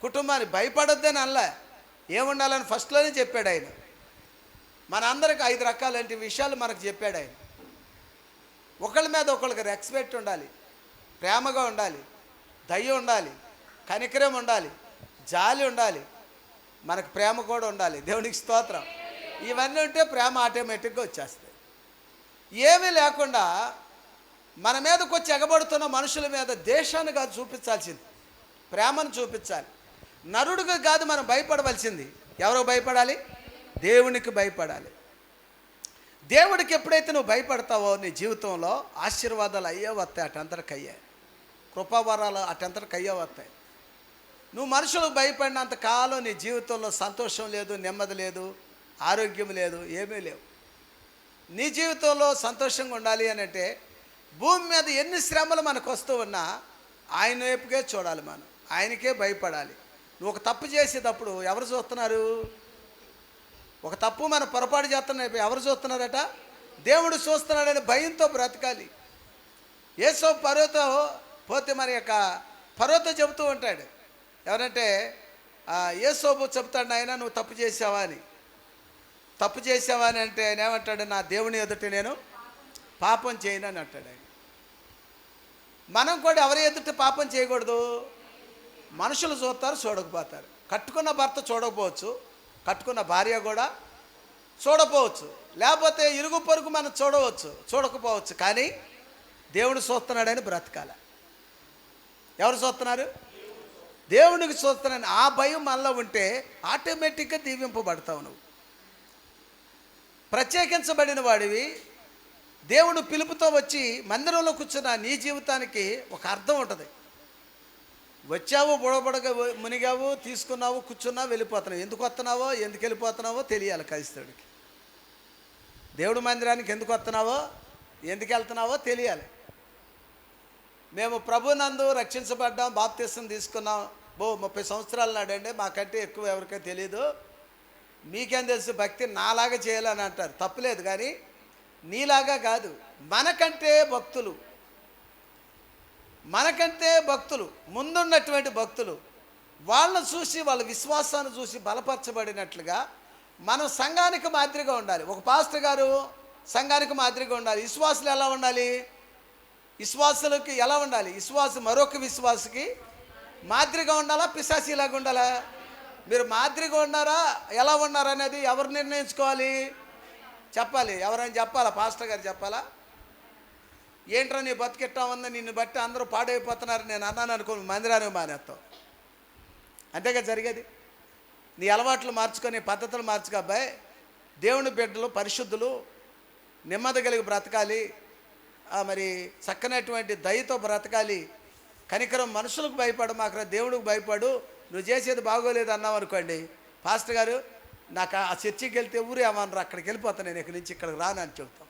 A: కుటుంబానికి భయపడొద్దని అలా. ఏముండాలని ఫస్ట్లోనే చెప్పాడు ఆయన. మనందరికి 5 రకాలంటి విషయాలు మనకు చెప్పాడు ఆయన. ఒకళ్ళ మీద ఒకళ్ళకి రెస్పెక్ట్ ఉండాలి, ప్రేమగా ఉండాలి, దయ ఉండాలి, కనికరం ఉండాలి, జాలి ఉండాలి, మనకు ప్రేమ కూడా ఉండాలి. దేవునికి స్తోత్రం. ఇవన్నీ ఉంటే ప్రేమ ఆటోమేటిక్గా వచ్చేస్తుంది. ఏమీ లేకుండా మన మీదకి వచ్చి ఎగబడుతున్న మనుషుల మీద దేశాన్ని కాదు చూపించాల్సింది, ప్రేమను చూపించాలి. నరుడికి కాదు మనం భయపడవలసింది. ఎవరికి భయపడాలి? దేవునికి భయపడాలి. దేవుడికి ఎప్పుడైతే నువ్వు భయపడతావో నీ జీవితంలో ఆశీర్వాదాలు అయ్యే వస్తాయి, అటంతటికి అయ్యాయి. కృపావరాలు అటంతటికి అయ్యే వస్తాయి. నువ్వు మనుషులకు భయపడినంత కాలం నీ జీవితంలో సంతోషం లేదు, నెమ్మది లేదు, ఆరోగ్యం లేదు, ఏమీ లేవు. నీ జీవితంలో సంతోషంగా ఉండాలి అని అంటే భూమి మీద ఎన్ని శ్రమలు మనకు వస్తూ ఉన్నా ఆయన వైపుకే చూడాలి, మనం ఆయనకే భయపడాలి. నువ్వు ఒక తప్పు చేసేటప్పుడు ఎవరు చూస్తున్నారు? ఒక తప్పు మన పొరపాటు చేస్తున్నా ఎవరు చూస్తున్నారట? దేవుడు చూస్తున్నాడని భయంతో బ్రతకాలి. యేసు పరోతో పోతే మరి యొక్క పరోతో చెబుతూ ఉంటాడు. ఎవరంటే యేసోబు చెప్తాడు, ఆయన నువ్వు తప్పు చేసావా అని. తప్పు చేసావా అని అంటే ఆయన ఏమంటాడు? నా దేవుని ఎదుట నేను పాపం చేయను అని అంటాడు ఆయన. మనం కూడా ఎవరి ఎదుట పాపం చేయకూడదు. మనుషులు చూస్తారు, చూడకపోతారు. కట్టుకున్న భర్త చూడకపోవచ్చు, కట్టుకున్న భార్య కూడా చూడకపోవచ్చు, లేకపోతే ఇరుగు పొరుగు మనం చూడవచ్చు, చూడకపోవచ్చు. కానీ దేవుడు చూస్తున్నాడని బ్రతకాల. ఎవరు చూస్తున్నారు? దేవునికి చూస్తున్నాను. ఆ భయం మనలో ఉంటే ఆటోమేటిక్గా దీవింపబడతావు. నువ్వు ప్రత్యేకించబడిన వాడివి. దేవుడు పిలుపుతో వచ్చి మందిరంలో కూర్చున్న నీ జీవితానికి ఒక అర్థం ఉంటుంది. వచ్చావు, బుడబుడగా మునిగావు, తీసుకున్నావు, కూర్చున్నావు, వెళ్ళిపోతున్నావు. ఎందుకు వస్తున్నావో ఎందుకు వెళ్ళిపోతున్నావో తెలియాలి క్రైస్తవుడికి. దేవుడు మందిరానికి ఎందుకు వస్తున్నావో ఎందుకు వెళ్తున్నావో తెలియాలి. మేము ప్రభునందు రక్షించబడ్డాం, బాప్తిసం తీసుకున్నాం, 30 సంవత్సరాలు నాడండి, మాకంటే ఎక్కువ ఎవరికీ తెలియదు, మీకేం తెలుసు భక్తి నాలాగా చేయాలని అంటారు. తప్పులేదు, కానీ నీలాగా కాదు, మనకంటే భక్తులు ముందున్నటువంటి భక్తులు వాళ్ళని చూసి వాళ్ళ విశ్వాసాన్ని చూసి బలపరచబడినట్లుగా మనం సంఘానికి మాదిరిగా ఉండాలి. ఒక పాస్టర్ గారు సంఘానికి మాదిరిగా ఉండాలి. విశ్వాసులు ఎలా ఉండాలి? విశ్వాసులకి ఎలా ఉండాలి? విశ్వాసం మరొక విశ్వాసకి మాదిరిగా ఉండాలా, పిశాచిలాగా ఉండాలా? మీరు మాదిరిగా ఉన్నారా, ఎలా ఉన్నారా అనేది ఎవరు నిర్ణయించుకోవాలి? చెప్పాలి. ఎవరైనా చెప్పాలా? పాస్టర్ గారు చెప్పాలా? ఏంట్రా నీ బతికెట్టా ఉందా, నిన్ను బట్టి అందరూ పాడైపోతున్నారు నేను అన్నాను అనుకో, మందిరానికి మానేస్తావు. అంతేగా జరిగేది. నీ అలవాట్లు మార్చుకొని పద్ధతులు మార్చుకో అబ్బాయి. దేవుని బిడ్డలు పరిశుద్ధులు నెమ్మది కలిగి బ్రతకాలి, మరి చక్కనటువంటి దయతో బ్రతకాలి. కనికరం మనుషులకు భయపడు, మాకు దేవుడికి భయపడు, నువ్వు చేసేది బాగోలేదు అన్నావు అనుకోండి, పాస్టర్ గారు నాకు ఆ చర్చికి వెళ్తే ఊరు ఏమన్నారు, అక్కడికి వెళ్ళిపోతాను, నేను ఇక్కడి నుంచి ఇక్కడికి రాను అని చెబుతాం.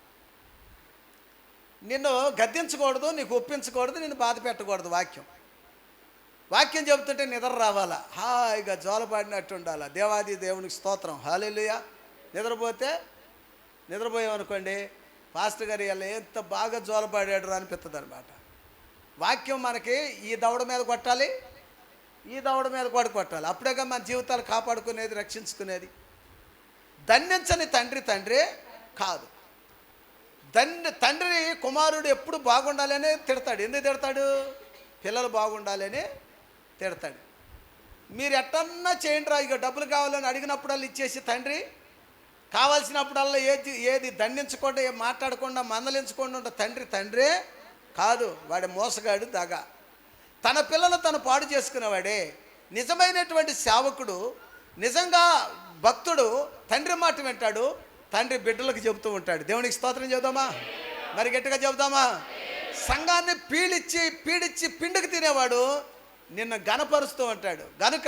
A: నిన్ను గద్దించకూడదు, నీకు ఒప్పించకూడదు, నిన్ను బాధ పెట్టకూడదు. వాక్యం చెబుతుంటే నిద్ర రావాలా, హాయిగా జోలపాడినట్టు ఉండాలా. దేవాది దేవునికి స్తోత్రం, హల్లెలూయా. నిద్రపోయామనుకోండి, పాస్టర్ గారు ఇలా ఎంత బాగా జోలపాడాడు అనిపిస్తుంది అనమాట. వాక్యం మనకి ఈ దవడ మీద కొట్టాలి, ఈ దవడ మీద కూడా కొట్టాలి. అప్పుడేగా మన జీవితాలు కాపాడుకునేది, రక్షించుకునేది. దండించని తండ్రి కాదు. తండ్రి కుమారుడు ఎప్పుడు బాగుండాలని తిడతాడు. ఎందుకు తిడతాడు? పిల్లలు బాగుండాలని తిడతాడు. మీరు ఎట్టన్నా చేయండి రా, ఇక డబ్బులు కావాలని అడిగినప్పుడల్లా ఇచ్చేసి తండ్రి, కావాల్సినప్పుడల్లా ఏది దండించకుండా, ఏం మాట్లాడకుండా, మందలించకుండా ఉంటే తండ్రే కాదు. వాడి మోసగాడు, దగా. తన పిల్లలు తను పాడు చేసుకునేవాడే నిజమైనటువంటి సేవకుడు. నిజంగా భక్తుడు తండ్రి మాట వింటాడు, తండ్రి బిడ్డలకు చెబుతూ ఉంటాడు. దేవునికి స్తోత్రం చెబుదామా? మరి గట్టిగా చెబుదామా? సంఘాన్ని పీడించి పిండికి తినేవాడు నిన్ను గనపరుస్తూ ఉంటాడు. గనుక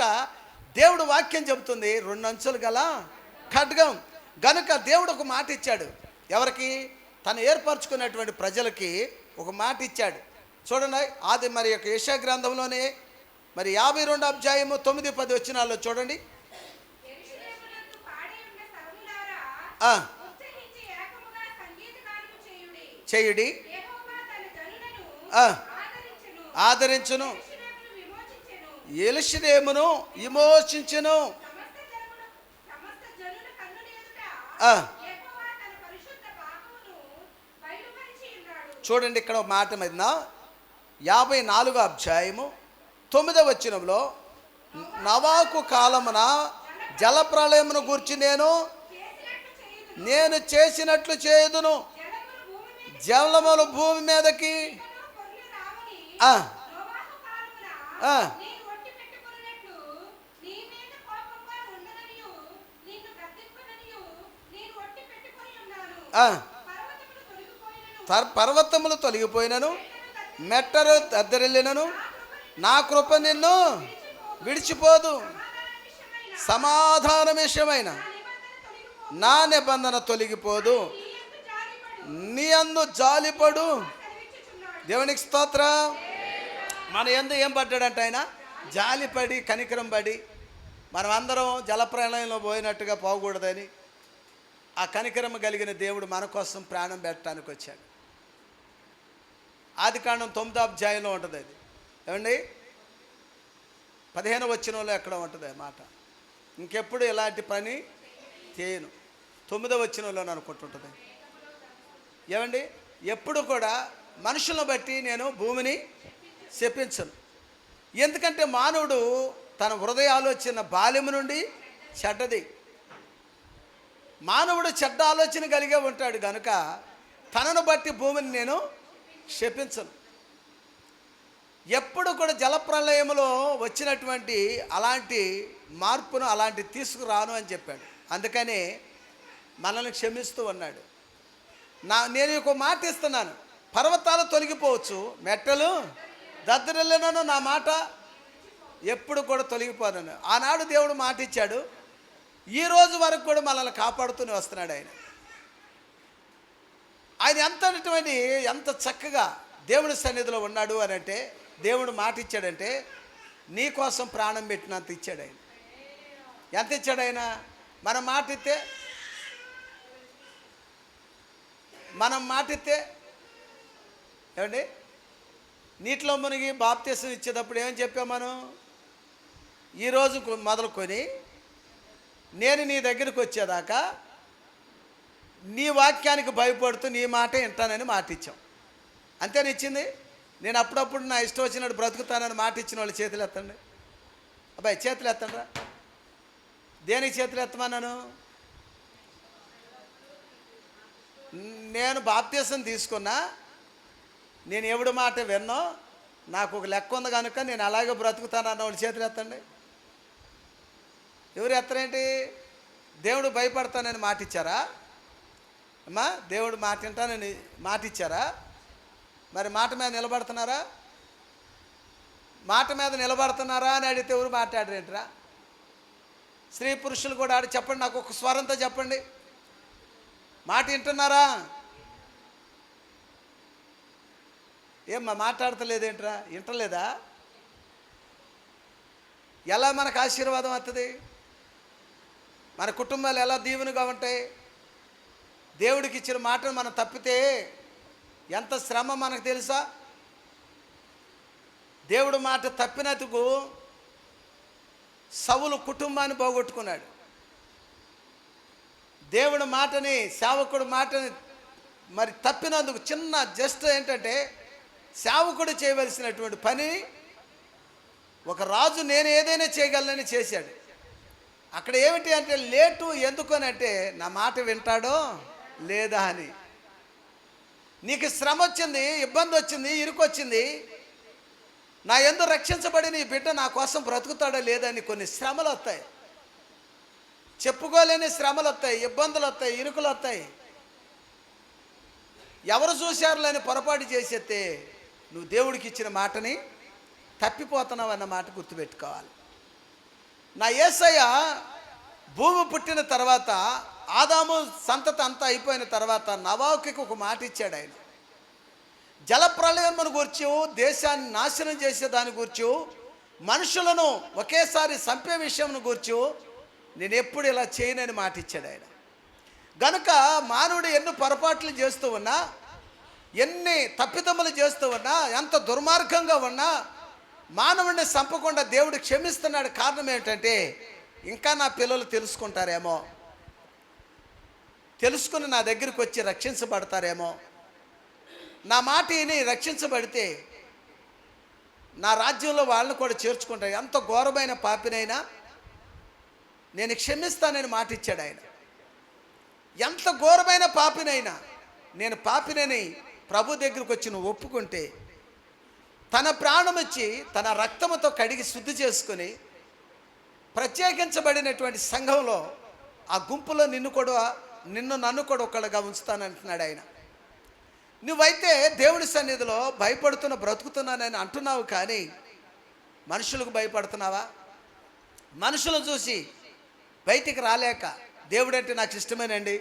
A: దేవుడు వాక్యం చెబుతుంది, 2 అంచులు గల ఖడ్గం. గనుక దేవుడు ఒక మాట ఇచ్చాడు. ఎవరికి? తను ఏర్పరచుకున్నటువంటి ప్రజలకి ఒక మాట ఇచ్చాడు. చూడండి, అది మరి యొక్క యెషయా గ్రంథంలోనే మరి 52 అధ్యాయము 9-10 వచనాల్లో చూడండి. చేయుడి, ఆదరించును, యెరూషలేమును విమోచించును. చూడండి ఇక్కడ ఒక మాట మీద 54వ అధ్యాయము 9వ వచనంలో, నవాకు కాలమున జలప్రళయమును గూర్చి నేను చేసినట్లు చేయుదును, జలములు భూమి మీదకి ఆ, ఆ, ఆ, పర్వతములు తొలగిపోయినను, మెట్టలు దద్దరిల్లినను, నా కృప నిన్ను విడిచిపోదు, సమాధాన విషయమైన నా నిబంధన తొలగిపోదు, నీ యందు జాలిపడు. దేవునికి స్తోత్రం. మన యందు ఏం పడ్డాడంట ఆయన? జాలిపడి, కనికరం పడి. మనం అందరం జలప్రళయంలో పోయినట్టుగా పోకూడదని ఆ కనికరం కలిగిన దేవుడు మన కోసం ప్రాణం పెట్టడానికి వచ్చాడు. ఆదికాండం 9వ అధ్యాయంలో ఉంటుంది అది. ఏమండి, 15వ వచనంలో ఎక్కడ ఉంటుంది ఆ మాట. ఇంకెప్పుడు ఇలాంటి పని చేయను. 9వ వచనంలో అనుకుంటుంటుంది. ఏమండి, ఎప్పుడు కూడా మనుషులను బట్టి నేను భూమిని శపించను. ఎందుకంటే మానవుడు తన హృదయ ఆలోచన బాల్యము నుండి చెడ్డది. మానవుడు చెడ్డ ఆలోచన కలిగే ఉంటాడు కనుక తనను బట్టి భూమిని నేను శపించను. ఎప్పుడు కూడా జలప్రళయములో వచ్చినటువంటి అలాంటి మార్పును అలాంటి తీసుకురాను అని చెప్పాడు. అందుకని మనల్ని క్షమిస్తూ ఉన్నాడు. నేను ఒక మాట ఇస్తున్నాను, పర్వతాలు తొలగిపోవచ్చు, మెట్టలు దద్దరిల్లినను నా మాట ఎప్పుడు కూడా తొలగిపోను. ఆనాడు దేవుడు మాట ఇచ్చాడు. ఈ రోజు వరకు కూడా మనల్ని కాపాడుతూనే వస్తున్నాడు ఆయన. ఎంత చక్కగా దేవుని సన్నిధిలో ఉన్నాడు అని అంటే, దేవుడు మాట ఇచ్చాడంటే నీ కోసం ప్రాణం పెట్టినంత ఇచ్చాడు ఆయన. ఎంత ఇచ్చాడు ఆయన? మనం మాట ఇస్తే ఏమండి, నీటిలో మునిగి బాప్తిసం ఇచ్చేటప్పుడు ఏమని చెప్పాం మనం? ఈరోజు మొదలుకొని నేను నీ దగ్గరికి వచ్చేదాకా నీ వాక్యానికి భయపడుతూ నీ మాట వింటానని మాట ఇచ్చాం. అంతేనా ఇచ్చింది? నేను అప్పుడప్పుడు నా ఇష్టం వచ్చినట్టు బ్రతుకుతానని మాట ఇచ్చిన వాళ్ళు చేతులు ఎత్తండి. అబ్బాయి చేతులు ఎత్తండి. దేనికి చేతులు ఎత్తమన్నాను? నేను బాప్తిసం తీసుకున్నా, నేను ఎవడి మాట విన్నో, నాకు ఒక లెక్క ఉంది కనుక నేను అలాగే బ్రతుకుతానన్న వాళ్ళు చేతులు ఎత్తండి. ఎవరు ఎత్తరేంటి? దేవుడు భయపడతానని మాట ఇచ్చారా అమ్మా? దేవుడు మాట వింటానని మాట ఇచ్చారా? మరి మాట మీద నిలబడుతున్నారా? మాట మీద నిలబడుతున్నారా అని అడిగితే ఎవరు మాట్లాడరేంటిరా? స్త్రీ పురుషులు కూడా ఆడి చెప్పండి, నాకు ఒక స్వరంతో చెప్పండి, మాట వింటున్నారా? ఏమ్మా మాట్లాడతలేదేంట్రా? వింటలేదా? ఎలా మనకు ఆశీర్వాదం వస్తుంది? మన కుటుంబాలు ఎలా దీవెనగా ఉంటాయి? దేవుడికి ఇచ్చిన మాటను మనం తప్పితే ఎంత శ్రమ మనకు తెలుసా? దేవుడు మాట తప్పినందుకు సౌలు కుటుంబాన్ని పోగొట్టుకున్నాడు. దేవుడి మాటని, సేవకుడి మాటని మరి తప్పినందుకు చిన్న జస్ట్ ఏంటంటే, సేవకుడు చేయవలసినటువంటి పని ఒక రాజు నేను ఏదైనా చేయగలనని చేశాడు. అక్కడ ఏమిటి అంటే లేటు. ఎందుకని అంటే నా మాట వింటాడో లేదా అని. నీకు శ్రమ వచ్చింది, ఇబ్బంది వచ్చింది, ఇరుకొచ్చింది, నా యందు రక్షించబడి నీ బిడ్డ నా కోసం బ్రతుకుతాడో లేదని కొన్ని శ్రమలు వస్తాయి, చెప్పుకోలేని శ్రమలు వస్తాయి, ఇబ్బందులు వస్తాయి, ఇరుకులు వస్తాయి. ఎవరు చూశారులేని పొరపాటు చేసేస్తే నువ్వు దేవుడికి ఇచ్చిన మాటని తప్పిపోతున్నావు అన్న మాట గుర్తుపెట్టుకోవాలి. నా యేసయ్య భూమి పుట్టిన తర్వాత, ఆదాము సంతతి అంతా అయిపోయిన తర్వాత నవాకుకి ఒక మాట ఇచ్చాడు ఆయన. జలప్రళయమును గూర్చి, దేశాన్ని నాశనం చేసే దాని గూర్చి, మనుషులను ఒకేసారి చంపే విషయంను గూర్చి నేను ఎప్పుడు ఇలా చేయనని మాట ఇచ్చాడు ఆయన. గనుక మానవుడు ఎన్ని పొరపాట్లు చేస్తూ ఉన్నా, ఎన్ని తప్పిదములు చేస్తూ ఉన్నా, ఎంత దుర్మార్గంగా ఉన్నా మానవుడిని చంపకుండా దేవుడు క్షమిస్తున్నాడు. కారణం ఏంటంటే ఇంకా నా పిల్లలు తెలుసుకుంటారేమో, తెలుసుకుని నా దగ్గరికి వచ్చి రక్షించబడతారేమో, నా మాట విని రక్షించబడితే నా రాజ్యంలో వాళ్ళని కూడా చేర్చుకుంటాను. ఎంత ఘోరమైన పాపినైనా నేను క్షమిస్తానని మాట ఇచ్చాడు ఆయన. ఎంత ఘోరమైన పాపినైనా నేను పాపినని ప్రభు దగ్గరికి వచ్చి నువ్వు ఒప్పుకుంటే తన ప్రాణం ఇచ్చి తన రక్తముతో కడిగి శుద్ధి చేసుకుని ప్రత్యేకించబడినటువంటి సంఘంలో ఆ గుంపులో నన్ను కూడా ఒకళ్ళుగా ఉంచుతానంటున్నాడు ఆయన. నువ్వైతే దేవుడి సన్నిధిలో బ్రతుకుతున్నానని అంటున్నావు, కానీ మనుషులకు భయపడుతున్నావా? మనుషులను చూసి బయటికి రాలేక దేవుడంటే నాకు ఇష్టమేనండి,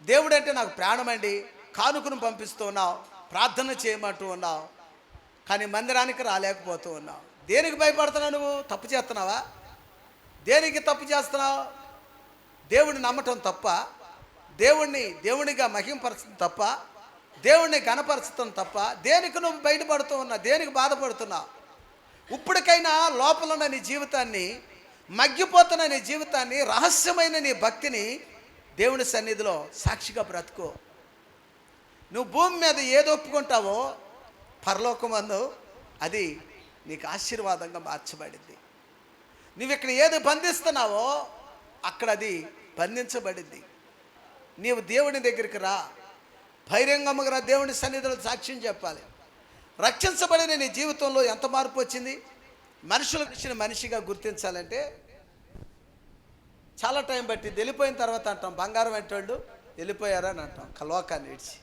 A: దేవుడంటే నాకు ప్రాణమండి, కానుకను పంపిస్తూ ఉన్నావు, ప్రార్థన చేయమంటూ ఉన్నావు, కానీ మందిరానికి రాలేకపోతూ ఉన్నావు. దేనికి భయపడుతున్నావు? నువ్వు తప్పు చేస్తున్నావా? దేనికి తప్పు చేస్తున్నావు? దేవుడిని నమ్మటం తప్ప, దేవునిగా మహింపరచడం తప్ప, దేవుణ్ణి గణపరచడం తప్ప, దేనికి నువ్వు బయటపడుతూ ఉన్నావు? దేనికి బాధపడుతున్నావు? ఇప్పటికైనా లోపల ఉన్న నీ జీవితాన్ని, మగ్గిపోతున్న నీ జీవితాన్ని, రహస్యమైన నీ భక్తిని దేవుని సన్నిధిలో సాక్షిగా బ్రతుకో. నువ్వు భూమి మీద ఏది ఒప్పుకుంటావో పరలోకమందు అది నీకు ఆశీర్వాదంగా మార్చబడింది. నువ్వు ఇక్కడ ఏది బంధిస్తున్నావో అక్కడ అది బంధించబడింది. నీవు దేవుని దగ్గరికి రా, బహిరంగముగా రా, దేవుని సన్నిధిలో సాక్ష్యం చెప్పాలి. రక్షించబడిన నీ జీవితంలో ఎంత మార్పు వచ్చింది? మనుషులకు ఇచ్చిన మనిషిగా గుర్తించాలంటే చాలా టైం పట్టింది. వెళ్ళిపోయిన తర్వాత అంటాం బంగారం అంటోళ్ళు వెళ్ళిపోయారని అంటాం. లోకాన్ని విడిచి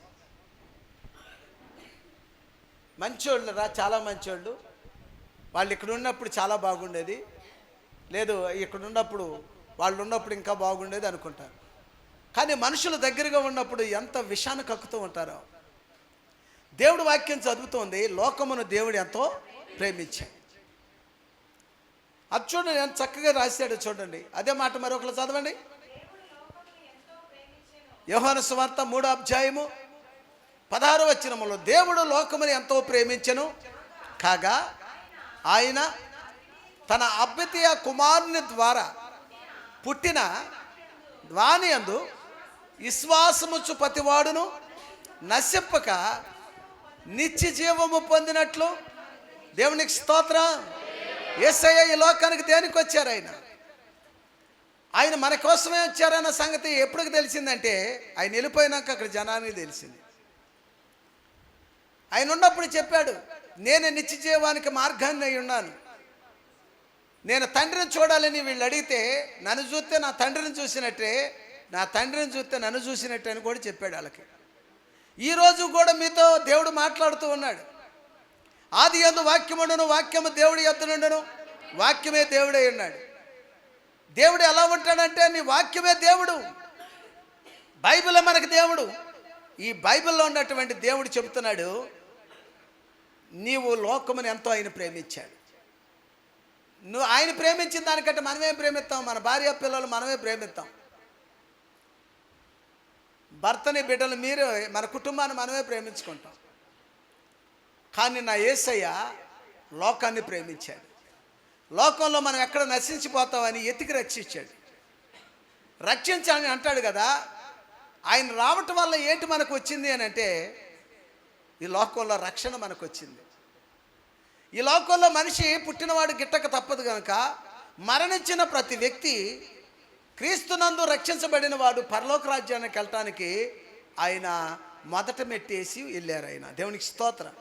A: మంచోళ్ళు రా, చాలా మంచోళ్ళు, వాళ్ళు ఇక్కడ ఉన్నప్పుడు చాలా బాగుండేది, లేదు ఇక్కడ ఉన్నప్పుడు వాళ్ళు ఉన్నప్పుడు ఇంకా బాగుండేది అనుకుంటారు. కానీ మనుషులు దగ్గరగా ఉన్నప్పుడు ఎంత విషాన్ని కక్కుతూ ఉంటారో. దేవుడు వాక్యం చదువుతోంది, లోకమును దేవుడు ఎంతో ప్రేమించాడు. అది చూడండి, ఎంత చక్కగా రాశాడు చూడండి. అదే మాట మరొకరు చదవండి. యోహాను సువార్త 3వ అధ్యాయము 16వ వచనములో దేవుడు లోకమును ఎంతో ప్రేమించెను కాగా ఆయన తన అద్వితీయ కుమారుని ద్వారా పుట్టిన వాని యందు విశ్వాసముచ్చు ప్రతివాడును నశింపక నిత్య జీవము పొందినట్లు. దేవునికి స్తోత్రం. యేసయ్య ఈ లోకానికి దేనికి వచ్చారు? ఆయన మన కోసమే వచ్చారన్న సంగతి ఎప్పటికి తెలిసిందంటే ఆయన వెళ్ళిపోయినాక అక్కడ జనానికి తెలిసింది. ఆయన ఉన్నప్పుడు చెప్పాడు, నేను నిత్య జీవానికి మార్గాన్ని అయి ఉన్నాను, నేను తండ్రిని చూడాలని వీళ్ళు అడిగితే నన్ను చూస్తే నా తండ్రిని చూసినట్టే, నా తండ్రిని చూస్తే నన్ను చూసినట్టే అని కూడా చెప్పాడు వాళ్ళకి. ఈరోజు కూడా మీతో దేవుడు మాట్లాడుతూ ఉన్నాడు. ఆది యందు వాక్యముండును, వాక్యము దేవుడి యొద్దనుండును, వాక్యమే దేవుడై ఉన్నాడు. దేవుడు ఎలా ఉంటాడంటే నీ వాక్యమే దేవుడు. బైబిల్ మనకు దేవుడు. ఈ బైబిల్లో ఉన్నటువంటి దేవుడు చెబుతున్నాడు, నీవు లోకముని ఎంతో ఆయన ప్రేమించాడు. నువ్వు ఆయన ప్రేమించిన దానికంటే మనమే ప్రేమిస్తాం, మన భార్య పిల్లలు మనమే ప్రేమిస్తాం, భర్తని బిడ్డలు మీరే, మన కుటుంబాన్ని మనమే ప్రేమించుకుంటాం. కానీ నా యేసయ్య లోకాన్ని ప్రేమించాడు. లోకంలో మనం ఎక్కడ నశించిపోతామని ఎతికి రక్షించాడు. రక్షించాలని అంటాడు కదా. ఆయన రావటం వల్ల ఏంటి మనకు వచ్చింది అని అంటే, ఈ లోకంలో రక్షణ మనకు వచ్చింది. ఈ లోకంలో మనిషి పుట్టినవాడు గిట్టక తప్పదు కనుక మరణించిన ప్రతి వ్యక్తి క్రీస్తునందు రక్షించబడిన వాడు పరలోక రాజ్యానికి వెళ్ళటానికి ఆయన మొదట మెట్టేసి వెళ్ళారు. ఆయన దేవునికి స్తోత్రం.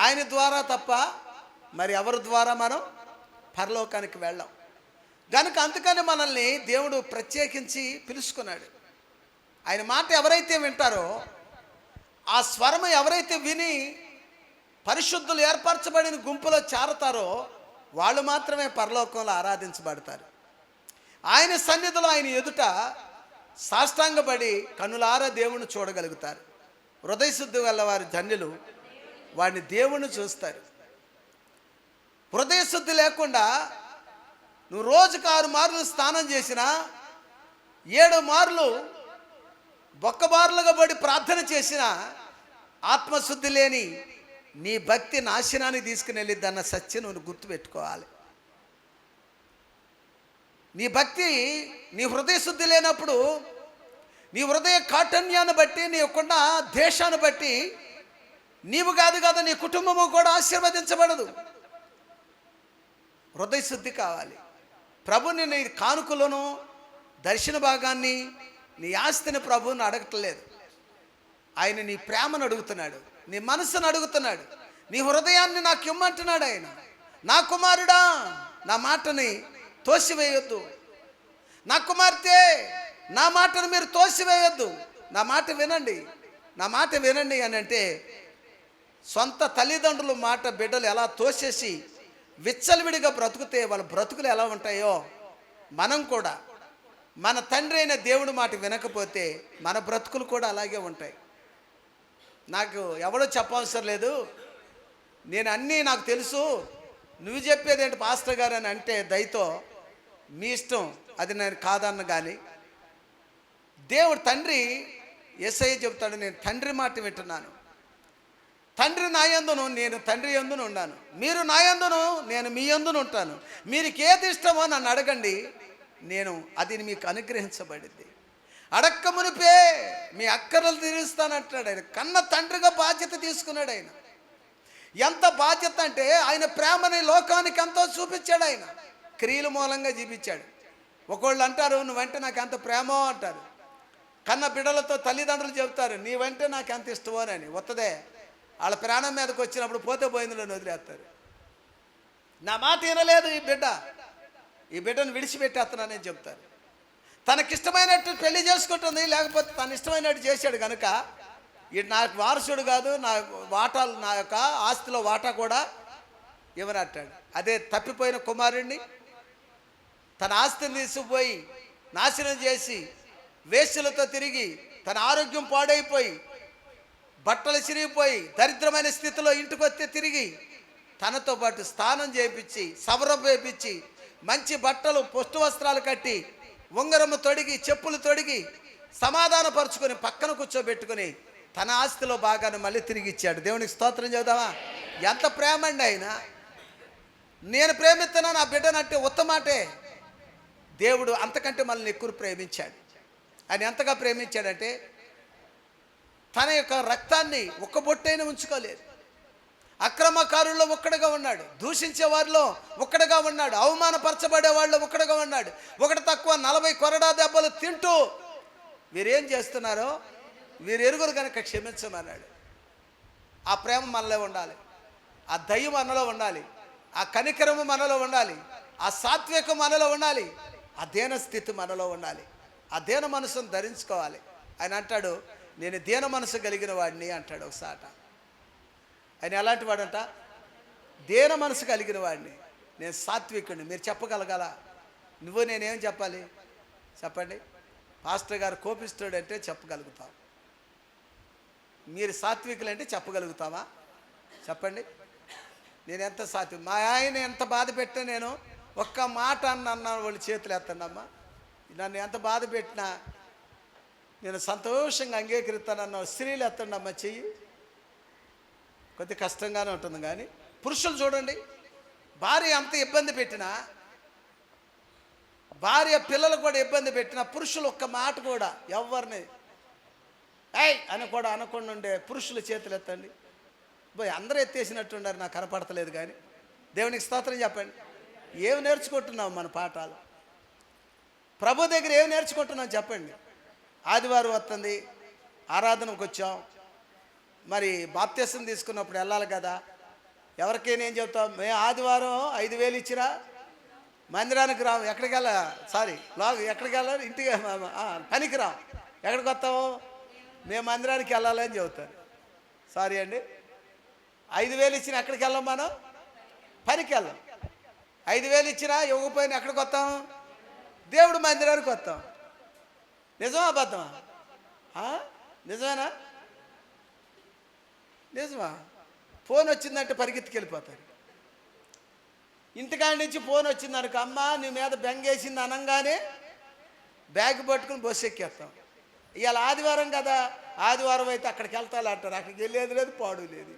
A: ఆయన ద్వారా తప్ప మరి ఎవరి ద్వారా మనం పరలోకానికి వెళ్ళాం కనుక అందుకని మనల్ని దేవుడు ప్రత్యేకించి పిలుచుకున్నాడు. ఆయన మాట ఎవరైతే వింటారో, ఆ స్వరము ఎవరైతే విని పరిశుద్ధులు ఏర్పరచబడిన గుంపులో చేరతారో వాళ్ళు మాత్రమే పరలోకంలో ఆరాధించబడతారు. ఆయన సన్నిధిలో ఆయన ఎదుట సాష్టాంగపడి కన్నులారా దేవుణ్ణి చూడగలుగుతారు. హృదయశుద్ధి వల్ల వారి ధన్యులు, వాడిని దేవుణ్ణి చూస్తారు. హృదయశుద్ధి లేకుండా నువ్వు రోజుకు 6 మార్లు స్నానం చేసినా, 7 మార్లు బొక్కబారులుగా పడి ప్రార్థన చేసిన ఆత్మశుద్ధి లేని నీ భక్తి నాశనానికి తీసుకుని వెళ్ళిద్దన్న సత్యం నువ్వు గుర్తుపెట్టుకోవాలి. నీ భక్తి, నీ హృదయశుద్ధి లేనప్పుడు నీ హృదయ కాఠిన్యాన్ని బట్టి, నీ యొక్క దేశాన్ని బట్టి నీవు కాదు కదా, నీ కుటుంబము కూడా ఆశీర్వదించబడదు. హృదయ శుద్ధి కావాలి. ప్రభుని నీ కానుకలను, దర్శన భాగాన్ని, నీ ఆస్తిని ప్రభువుని అడగట్లేదు. ఆయన నీ ప్రేమను అడుగుతున్నాడు, నీ మనసును అడుగుతున్నాడు, నీ హృదయాన్ని నాకు ఇమ్మంటున్నాడు ఆయన. నా కుమారుడా, నా మాటని తోసివేయొద్దు. నా కుమార్తె, నా మాటను మీరు తోసివేయొద్దు. నా మాట వినండి, నా మాట వినండి అని అంటే, సొంత తల్లిదండ్రుల మాట బిడ్డలు ఎలా తోసేసి విచ్చలవిడిగా బ్రతుకుతే వాళ్ళ బ్రతుకులు ఎలా ఉంటాయో, మనం కూడా మన తండ్రి అయిన దేవుడి మాట వినకపోతే మన బ్రతుకులు కూడా అలాగే ఉంటాయి. నాకు ఎవడో చెప్పవసరం లేదు, నేను అన్నీ నాకు తెలుసు, నువ్వు చెప్పేది ఏంటి పాస్టర్ గారు అని అంటే దయతో మీ ఇష్టం, అది నేను కాదన్న. కానీ దేవుడు తండ్రి యేసయ్య చెప్తాడు, నేను తండ్రి మాట వింటున్నాను. తండ్రి నా యందును, నేను తండ్రి యందును ఉన్నాను. మీరు నా యందును, నేను మీ యందును ఉంటాను. మీకు ఏది ఇష్టమో నన్ను అడగండి, నేను అది మీకు అనుగ్రహించబడింది. అడక్క మునిపే మీ అక్కర్లు తీరుస్తానంటున్నాడు ఆయన. కన్న తండ్రిగా బాధ్యత తీసుకున్నాడు ఆయన. ఎంత బాధ్యత అంటే ఆయన ప్రేమని లోకానికి ఎంతో చూపించాడు ఆయన. క్రియల మూలంగా చూపించాడు. ఒకళ్ళు అంటారు, నువ్వంటే నాకు ఎంత ప్రేమో అంటారు. కన్న బిడ్డలతో తల్లిదండ్రులు చెబుతారు, నీవంటే నాకు ఎంత ఇష్టమో అని. వత్తదే వాళ్ళ ప్రాణం మీదకి వచ్చినప్పుడు పోతే పోయిందని వదిలేస్తారు. నా మాట వినలేదు ఈ బిడ్డను విడిచిపెట్టేస్తున్నానని చెప్తారు. తనకిష్టమైనట్టు పెళ్లి చేసుకుంటుంది, లేకపోతే తన ఇష్టమైనట్టు చేశాడు కనుక ఇది నాకు వారసుడు కాదు, నా వాటాలు, నా యొక్క ఆస్తిలో వాటా కూడా ఇవ్వనంటాడు. అదే తప్పిపోయిన కుమారుడిని తన ఆస్తిని తీసుకుపోయి నాశనం చేసి వేశ్యలతో తిరిగి తన ఆరోగ్యం పాడైపోయి బట్టలు చిరిగిపోయి దరిద్రమైన స్థితిలో ఇంటికి వస్తే తిరిగి తనతో పాటు స్నానం చేయించి సవరం వేయించి మంచి బట్టలు పొట్టు వస్త్రాలు కట్టి ఉంగరము తొడిగి చెప్పులు తొడిగి సమాధానపరుచుకొని పక్కన కూర్చోబెట్టుకొని తన ఆస్తిలో భాగాన్ని మళ్ళీ తిరిగి ఇచ్చాడు. దేవునికి స్తోత్రం చెబుదామా? ఎంత ప్రేమ అండి ఆయన. నేను ప్రేమిస్తున్నాను ఆ బిడ్డనంటే ఉత్తమాటే. దేవుడు అంతకంటే మనల్ని ఎక్కువ ప్రేమించాడు. ఆయన ఎంతగా ప్రేమించాడంటే తన యొక్క రక్తాన్ని ఒక్క బొట్టైనా ఉంచుకోలేదు. అక్రమకారుల్లో ఒక్కడుగా ఉన్నాడు, దూషించే వారిలో ఒక్కడుగా ఉన్నాడు, అవమానపరచబడే వాళ్ళు ఒక్కడుగా ఉన్నాడు. ఒకటి తక్కువ 40 కొరడా దెబ్బలు తింటూ వీరేం చేస్తున్నారో వీరు ఎరుగురు కనుక క్షమించమన్నాడు. ఆ ప్రేమ మనలో ఉండాలి, ఆ దయ్యం మనలో ఉండాలి, ఆ కనికరము మనలో ఉండాలి, ఆ సాత్వికం మనలో ఉండాలి, ఆ దీన స్థితి మనలో ఉండాలి. ఆ దీన మనసును ధరించుకోవాలి. ఆయన అంటాడు, నేను దీన మనసు కలిగిన వాడిని అంటాడు ఒకసాట. ఆయన ఎలాంటి వాడంట? దీన మనసు కలిగిన వాడిని, నేను సాత్వికుడిని. మీరు చెప్పగలగాల? నువ్వు నేనేం చెప్పాలి చెప్పండి? పాస్టర్ గారు కోపిస్తాడంటే చెప్పగలుగుతాం. మీరు సాత్వికులు అంటే చెప్పగలుగుతావా? చెప్పండి. నేను ఎంత సాత్విక, మా ఆయన ఎంత బాధ పెట్టా, నేను ఒక్క మాట అన్న వాళ్ళు చేతులు ఎత్తండమ్మా. నన్ను ఎంత బాధ పెట్టినా నేను సంతోషంగా అంగీకరిస్తానన్న స్త్రీలు ఎత్తండమ్మా చెయ్యి. కొద్ది కష్టంగానే ఉంటుంది. కానీ పురుషులు చూడండి, భార్య అంత ఇబ్బంది పెట్టినా, భార్య పిల్లలు కూడా ఇబ్బంది పెట్టినా పురుషులు ఒక్క మాట కూడా ఎవరిని ఏయ్ అని కూడా అనకుండా ఉండే పురుషుల చేతులు ఎత్తండి. పోయి అందరూ ఎత్తేసినట్టున్నారు, నాకు కనపడతలేదు. కానీ దేవునికి స్తోత్రం చెప్పండి. ఏమి నేర్చుకుంటున్నాం మన పాఠాలు? ప్రభు దగ్గర ఏమి నేర్చుకుంటున్నాం చెప్పండి? ఆదివారం వస్తుంది, ఆరాధనకు వచ్చాం, మరి బాప్తిసం తీసుకున్నప్పుడు వెళ్ళాలి కదా. ఎవరికైనా ఏం చెప్తాం? మేము ఆదివారం 5,000 ఇచ్చిరా మందిరానికి రాము. ఎక్కడికి వెళ్ళా? ఎక్కడికి వెళ్ళాలి? ఇంటికి పనికి రాం. ఎక్కడికి వస్తాము? మేము మందిరానికి వెళ్ళాలని చెబుతారు. సారీ అండి, 5,000 ఇచ్చినా ఎక్కడికి వెళ్ళాం? మనం పనికి వెళ్ళాం. 5,000 ఇచ్చినా ఇవ్వకపోయినా ఎక్కడికి వస్తాం? దేవుడు మందిరానికి వస్తాం. నిజమా అబద్ధమా? నిజమేనా? నిజమా? ఫోన్ వచ్చిందంటే పరిగెత్తుకెళ్ళిపోతారు. ఇంటికాడి నుంచి ఫోన్ వచ్చిందనుకో, అమ్మ నీ మీద బెంగేసింది అనగానే బ్యాగ్ పట్టుకుని బస్సు ఎక్కేస్తాం. ఇవాళ ఆదివారం కదా, ఆదివారం అయితే అక్కడికి వెళ్తాను అంటారు. అక్కడికి వెళ్ళేది లేదు, పాడు లేదు.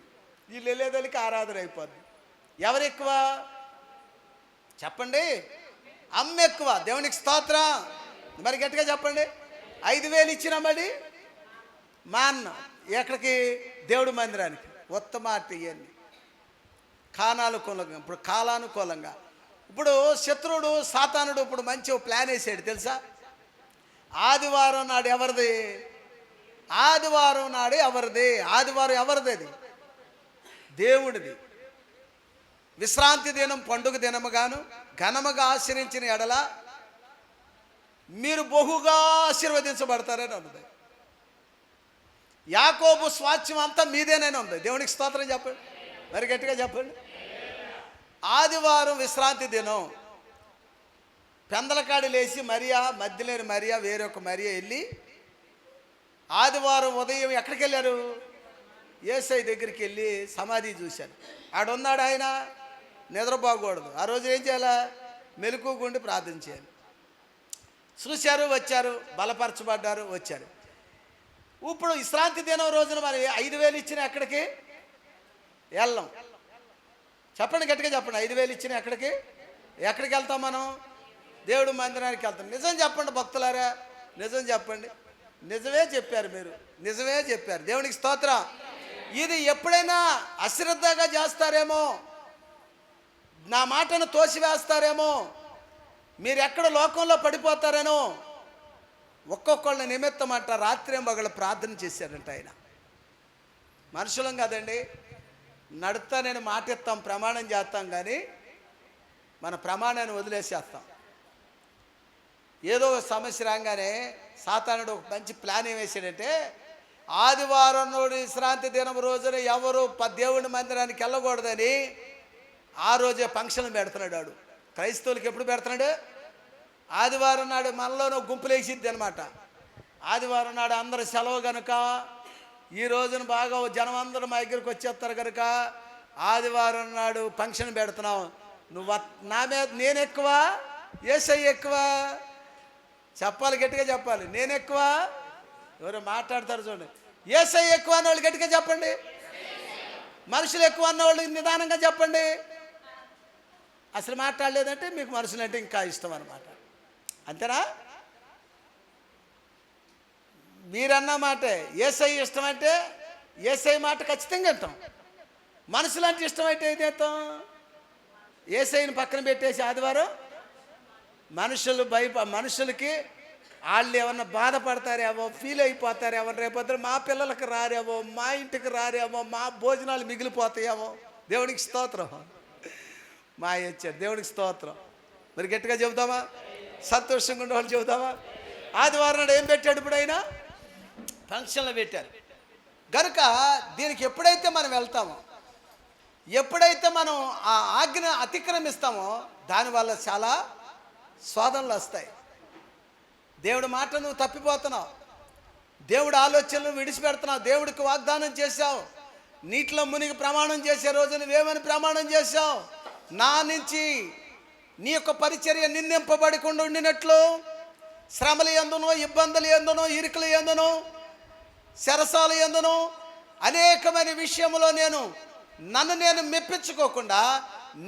A: వీళ్ళు వెళ్ళేదానికి ఆరాధన అయిపోద్ది. ఎవరు ఎక్కువ చెప్పండి? అమ్మ ఎక్కువ. దేవునికి స్తోత్రం. మరి గట్టిగా చెప్పండి. 5,000 ఇచ్చినా మరి మా అన్న ఎక్కడికి? దేవుడి మందిరానికి. ఉత్తమాట ఇవన్నీ కాలానుకూలంగా, ఇప్పుడు కాలానుకూలంగా. ఇప్పుడు శత్రువుడు సాతానుడు ఇప్పుడు మంచి ప్లాన్ వేసాడు తెలుసా. ఆదివారం నాడు ఎవరిది? ఆదివారం నాడు ఎవరిది? ఆదివారం ఎవరిది? అది దేవుడిది. విశ్రాంతి దినం పండుగ దినముగాను ఘనముగా ఆశ్రయించిన ఎడల మీరు బహుగా ఆశీర్వదించబడతారని ఉన్నది. యాకోబు స్వాస్థ్యం అంతా మీదేనని ఉంది. దేవునికి స్తోత్రం చెప్పండి, మరి గట్టిగా చెప్పండి. ఆదివారం విశ్రాంతి దినం. పెందలకాడి లేచి మరియా, మధ్యలేని మరియా, వేరొక మరియా వెళ్ళి ఆదివారం ఉదయం ఎక్కడికి వెళ్ళారు? యేసయ్య దగ్గరికి వెళ్ళి సమాధి చూశారు. ఆడున్నాడు ఆయన, నిద్రపోకూడదు. ఆ రోజు ఏం చేయాలా? మెలకువగుండి ప్రార్థన చేయాలి. చూశారు, వచ్చారు, బలపరచబడ్డారు, వచ్చారు. ఇప్పుడు విశ్రాంతి దినం రోజున మరి 5,000 ఇచ్చిన ఎక్కడికి వెళ్ళాం? చెప్పండి, గట్టిగా చెప్పండి. 5,000 ఇచ్చిన ఎక్కడికి వెళ్తాం మనం? దేవుడు మందిరానికి వెళ్తాం. నిజం చెప్పండి భక్తులారా, నిజం చెప్పండి. నిజమే చెప్పారు మీరు, నిజమే చెప్పారు. దేవునికి స్తోత్రం. ఇది ఎప్పుడైనా అశ్రద్ధగా చేస్తారేమో, నా మాటను తోసివేస్తారేమో, మీరు ఎక్కడ లోకంలో పడిపోతారేనో ఒక్కొక్కళ్ళ నిమిత్తం అంట రాత్రి మగళ్ళు ప్రార్థన చేశారంట. ఆయన మనుషులం కదండి, నడుతా నేను మాట ఇస్తాం, ప్రమాణం చేస్తాం, కానీ మన ప్రమాణాన్ని వదిలేసేస్తాం. ఏదో ఒక సమస్య రాగానే సాతానుడు ఒక మంచి ప్లాన్ ఏం వేసాడంటే, ఆదివారం నాడు విశ్రాంతి దినం రోజున ఎవరు దేవుని మందిరానికి వెళ్ళకూడదని ఆ రోజే ఫంక్షన్ పెడుతున్నాడు. వాడు క్రైస్తవులకి ఎప్పుడు పెడుతున్నాడు? ఆదివారం నాడు. మనలోనూ గుంపులు వేసిద్ది అనమాట. ఆదివారం నాడు అందరు సెలవు కనుక ఈ రోజున బాగా జనం అందరూ మా దగ్గరికి వచ్చేస్తారు కనుక ఆదివారం నాడు ఫంక్షన్ పెడుతున్నాం. నువ్వు నా మీద నేను ఎక్కువ, యేసయ్య ఎక్కువ? చెప్పాలి, గట్టిగా చెప్పాలి. నేను ఎక్కువ? ఎవరు మాట్లాడతారు చూడండి. యేసయ్య ఎక్కువ అన్నవాళ్ళు గట్టిగా చెప్పండి. మనుషులు ఎక్కువ అన్నవాళ్ళు నిదానంగా చెప్పండి. అసలు మాట్లాడలేదంటే మీకు మనుషులు అంటే ఇంకా ఇష్టం అన్నమాట. అంతేనా? మీరన్న మాటే యేసయ్య ఇష్టం అంటే యేసయ్య మాట ఖచ్చితంగా అంటాం. మనుషులు అంటే ఇష్టం అయితే ఏం చేస్తాం? యేసయ్యని పక్కన పెట్టేసి ఆదివారం మనుషులకి వాళ్ళు ఏమన్నా బాధపడతారేమో, ఫీల్ అయిపోతారేమో, రేపొద్దు మా పిల్లలకు రారేమో, మా ఇంటికి రారేమో, మా భోజనాలు మిగిలిపోతాయేమో. దేవునికి స్తోత్రం. మా ఇచ్చారు, దేవునికి స్తోత్రం. మరి గట్టిగా చెబుతామా? సంతోషంగా ఉండేవాళ్ళు చెబుతామా? ఆదివారం నాడు ఏం పెట్టాడు? ఇప్పుడు అయినా ఫంక్షన్లు పెట్టారు కనుక దీనికి ఎప్పుడైతే మనం వెళ్తామో, ఎప్పుడైతే మనం ఆ ఆజ్ఞ అతిక్రమిస్తామో దానివల్ల చాలా శోధనలు వస్తాయి. దేవుడి మాట నువ్వు తప్పిపోతున్నావు, దేవుడి ఆలోచనలు విడిచిపెడుతున్నావు, దేవుడికి వాగ్దానం చేశావు, నీటిలో మునిగి ప్రమాణం చేసే రోజు నువ్వేమని ప్రమాణం చేశావు? నా నుంచి నీ యొక్క పరిచర్య నిందింపబడకుండా ఉండినట్లు శ్రమలు ఎందునో, ఇబ్బందులు ఎందునో, ఇరుకులు ఎందునో, శరసాలు ఎందునో అనేకమైన విషయంలో నన్ను నేను మెప్పించుకోకుండా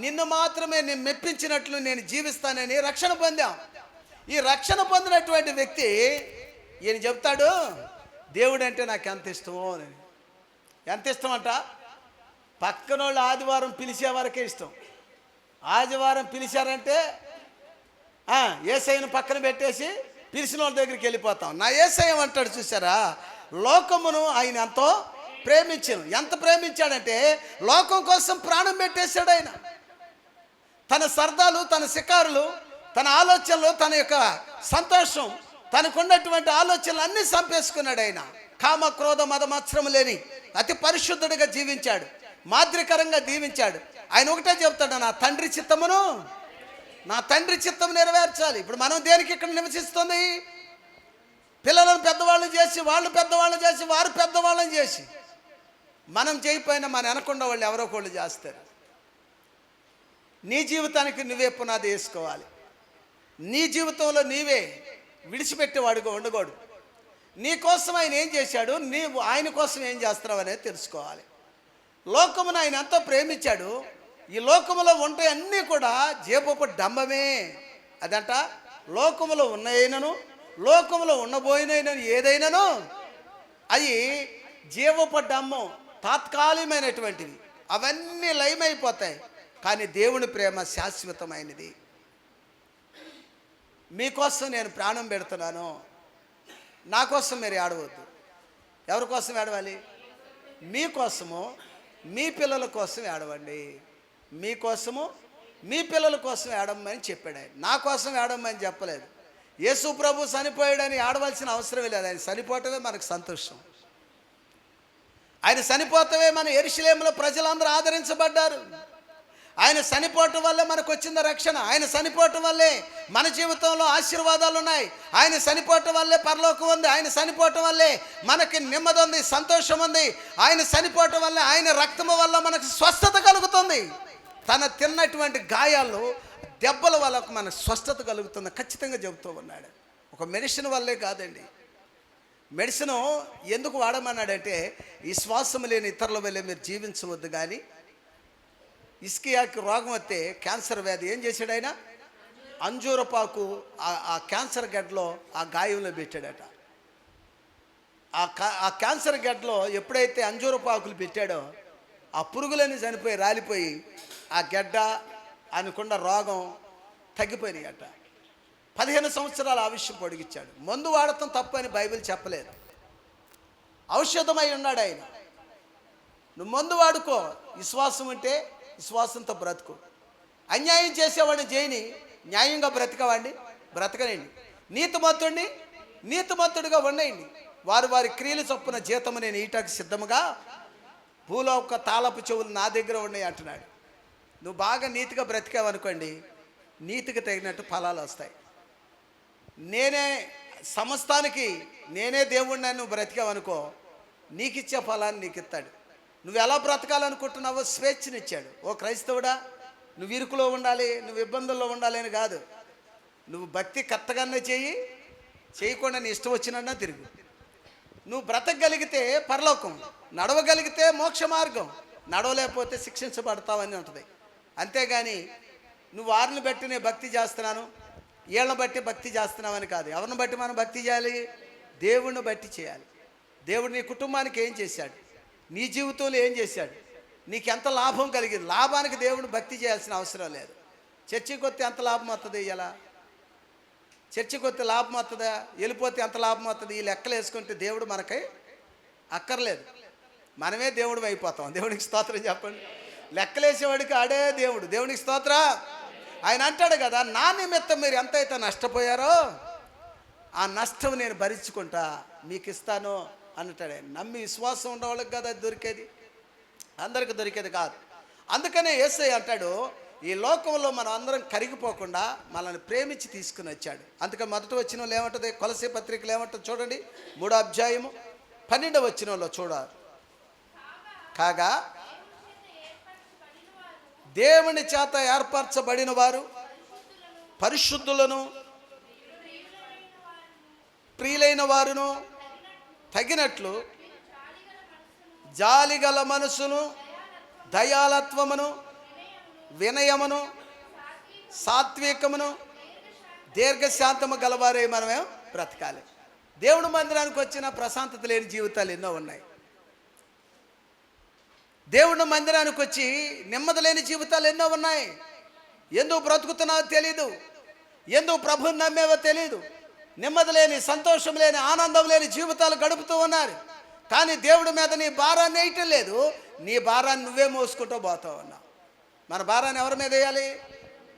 A: నిన్ను మాత్రమే నేను మెప్పించినట్లు నేను జీవిస్తానని రక్షణ పొందాం. ఈ రక్షణ పొందినటువంటి వ్యక్తి ఈయన చెప్తాడు, దేవుడు అంటే నాకు ఎంత ఇష్టమో అని. ఎంత ఇష్టం అంట? పక్కన వాళ్ళు ఆదివారం పిలిచే వరకే ఇష్టం. ఆదివారం పిలిచారంటే యేసయ్యను పక్కన పెట్టేసి పిలిచిన వాళ్ళ దగ్గరికి వెళ్ళిపోతాం. నా యేసయ్య అంటాడు చూసారా, లోకమును ఆయన ఎంతో ప్రేమించాను. ఎంత ప్రేమించాడంటే లోకం కోసం ప్రాణం పెట్టేశాడు ఆయన. తన సరదాలు, తన శికారులు, తన ఆలోచనలు, తన యొక్క సంతోషం, తనకున్నటువంటి ఆలోచనలు అన్నీ చంపేసుకున్నాడు ఆయన. కామ క్రోధ మద మత్సరం లేని అతి పరిశుద్ధుడిగా జీవించాడు, మాదిరికరంగా జీవించాడు. ఆయన ఒకటే చెప్తాడు, నా తండ్రి చిత్తం నెరవేర్చాలి. ఇప్పుడు మనం దేనికి ఇక్కడ నివసిస్తుంది? పిల్లలను పెద్దవాళ్ళని చేసి, వాళ్ళు పెద్దవాళ్ళని చేసి, వారు పెద్దవాళ్ళని చేసి, మనం చేయకపోయినా మన వెనకుండా వాళ్ళు ఎవరో ఒకళ్ళు చేస్తారు. నీ జీవితానికి నువ్వే పునాది వేసుకోవాలి. నీ జీవితంలో నీవే విడిచిపెట్టేవాడుగా ఉండకూడదు. నీ కోసం ఆయన ఏం చేశాడు, నీవు ఆయన కోసం ఏం చేస్తున్నావు అనేది తెలుసుకోవాలి. లోకమును ఆయన ఎంతో ప్రేమించాడు. ఈ లోకములో ఉంటే అన్నీ కూడా జీవపు డంబమే. అదంట లోకములో ఉన్నైనను, లోకములో ఉండబోయినైనను ఏదైనాను అది జీవపు డంబం. తాత్కాలికమైనటువంటివి, అవన్నీ లయమైపోతాయి. కానీ దేవుని ప్రేమ శాశ్వతమైనది. మీకోసం నేను ప్రాణం పెడుతున్నాను, నా కోసం మీరు ఏడవద్దు. ఎవరి కోసం ఏడవాలి? మీకోసము, మీ పిల్లల కోసం ఏడవండి. మీకోసము, మీ పిల్లల కోసం ఏడవమని చెప్పాడు ఆయన. నా కోసం ఏడవమని చెప్పలేదు. యేసు ప్రభు చనిపోయాడని ఏడవలసిన అవసరమే లేదు. ఆయన చనిపోవటమే మనకు సంతోషం. ఆయన చనిపోతవే మన యెరూషలేములో ప్రజలందరూ ఆదరించబడ్డారు. ఆయన చనిపోవటం వల్లే మనకు వచ్చింది రక్షణ. ఆయన చనిపోవటం వల్లే మన జీవితంలో ఆశీర్వాదాలు ఉన్నాయి. ఆయన చనిపోవటం వల్లే పరలోకం ఉంది. ఆయన చనిపోవటం వల్లే మనకి నెమ్మది ఉంది, సంతోషం ఉంది. ఆయన చనిపోవటం వల్లే, ఆయన రక్తము వల్ల మనకు స్వస్థత కలుగుతుంది. తన తిన్నటువంటి గాయాలు, దెబ్బల వల్ల మనకు స్వస్థత కలుగుతుంది ఖచ్చితంగా చెబుతూ ఉన్నాడు. ఒక మెడిసిన్ వల్లే కాదండి. మెడిసిన్ ఎందుకు వాడమన్నాడంటే, విశ్వాసం లేని ఇతరుల వల్లే మీరు జీవించవద్దు. కానీ ఇస్కియాకి రోగం వస్తే, క్యాన్సర్ వ్యాధి, ఏం చేశాడు ఆయన? అంజూరపాకు ఆ క్యాన్సర్ గడ్డలో ఆ గాయంలో పెట్టాడట. ఆ క్యాన్సర్ గడ్డలో ఎప్పుడైతే అంజూరపాకులు పెట్టాడో, ఆ పురుగులన్నీ చనిపోయి రాలిపోయి ఆ గడ్డ అనుకున్న రోగం తగ్గిపోయినాయట. 15 సంవత్సరాలు ఆయుష్యం పొడిగించాడు. మందు వాడటం తప్పు అని బైబిల్ చెప్పలేదు. ఔషధమై ఉన్నాడు ఆయన. నువ్వు మందు వాడుకో, విశ్వాసం ఉంటే విశ్వాసంతో బ్రతుకు. అన్యాయం చేసేవాడిని చేయని, న్యాయంగా బ్రతకవాడిని బ్రతకనండి. నీతిమంతుడిని నీతిమంతుడిగా ఉండయండి. వారి వారి క్రియలు చొప్పున జీతము నేను ఈటకు సిద్ధముగా, భూలోక తాళపు చెవులు నా దగ్గర ఉన్నాయి అంటున్నాడు. నువ్వు బాగా నీతిగా బ్రతికావనుకోండి, నీతికి తగినట్టు ఫలాలు వస్తాయి. నేనే సమస్తానికి నేనే దేవుడిని నువ్వు బ్రతికావనుకో, నీకు ఇచ్చే ఫలాన్ని నీకు ఇస్తాడు. నువ్వు ఎలా బ్రతకాలనుకుంటున్నావో స్వేచ్ఛనిచ్చాడు. ఓ క్రైస్తవుడా, నువ్వు ఇరుకులో ఉండాలి, నువ్వు ఇబ్బందుల్లో ఉండాలి అని కాదు. నువ్వు భక్తి కరెక్ట్గానే చేయకుండా నీ ఇష్టం వచ్చినన్నా తిరుగు. నువ్వు బ్రతకగలిగితే పరలోకం, నడవగలిగితే మోక్ష మార్గం, నడవలేకపోతే శిక్షించబడతావని ఉంటుంది. అంతేగాని నువ్వు వారిని బట్టి నేను భక్తి చేస్తున్నాను, వీళ్ళని బట్టి భక్తి చేస్తున్నావని కాదు. ఎవరిని బట్టి మనం భక్తి చేయాలి? దేవుణ్ణి బట్టి చేయాలి. దేవుడు నీ కుటుంబానికి ఏం చేశాడు, నీ జీవితంలో ఏం చేశాడు, నీకు ఎంత లాభం కలిగింది, లాభానికి దేవుడిని భక్తి చేయాల్సిన అవసరం లేదు. చర్చికి వస్తే ఎంత లాభం వస్తుంది, ఇలా చర్చికి వస్తే లాభం వస్తుందా, వెళ్ళిపోతే ఎంత లాభం వస్తుంది, ఈ లెక్కలు వేసుకుంటే దేవుడు మనకై అక్కర్లేదు. మనమే దేవుడు అయిపోతాం. దేవునికి స్తోత్రం చెప్పండి. లెక్కలేసేవాడికి ఆడే దేవుడు. దేవునికి స్తోత్ర. ఆయన అంటాడు కదా, నా నిమిత్తం మీరు ఎంతైతే నష్టపోయారో ఆ నష్టం నేను భరించుకుంటా, మీకు ఇస్తాను అంటాడు ఆయన. నమ్మి విశ్వాసం ఉండేవాళ్ళకి కదా అది దొరికేది, అందరికి దొరికేది కాదు. అందుకనే యేసయ్య అంటాడు, ఈ లోకంలో మనం అందరం కరిగిపోకుండా మనల్ని ప్రేమించి తీసుకుని వచ్చాడు. అందుకని మొదటి వచనంలో ఏమంటుంది, కొలసీ పత్రికలు ఏమంటుంది చూడండి, 3వ అధ్యాయము 12వ వచనంలో చూడాలి. కాగా దేవుని చేత ఏర్పరచబడిన వారు, పరిశుద్ధులను, ప్రియులైన వారును తగినట్లు జాలిగల మనసును, దయాలత్వమును, వినయమును, సాత్వికమును, దీర్ఘశాంతము గలవారే మనమే బ్రతకాలి. దేవుడి మందిరానికి వచ్చిన ప్రశాంతత లేని జీవితాలు ఎన్నో ఉన్నాయి. దేవుడి మందిరానికి వచ్చి నెమ్మది లేని జీవితాలు ఎన్నో ఉన్నాయి. ఎందుకు బ్రతుకుతున్నావో తెలీదు, ఎందుకు ప్రభుని నమ్మేవో తెలీదు. నెమ్మది లేని, సంతోషం లేని, ఆనందం లేని జీవితాలు గడుపుతూ ఉన్నారు. కానీ దేవుడి మీద నీ భారాన్ని వేయటం లేదు. నీ భారాన్ని నువ్వే మోసుకుంటూ పోతావు ఉన్నావు. మన భారాన్ని ఎవరి మీద వేయాలి?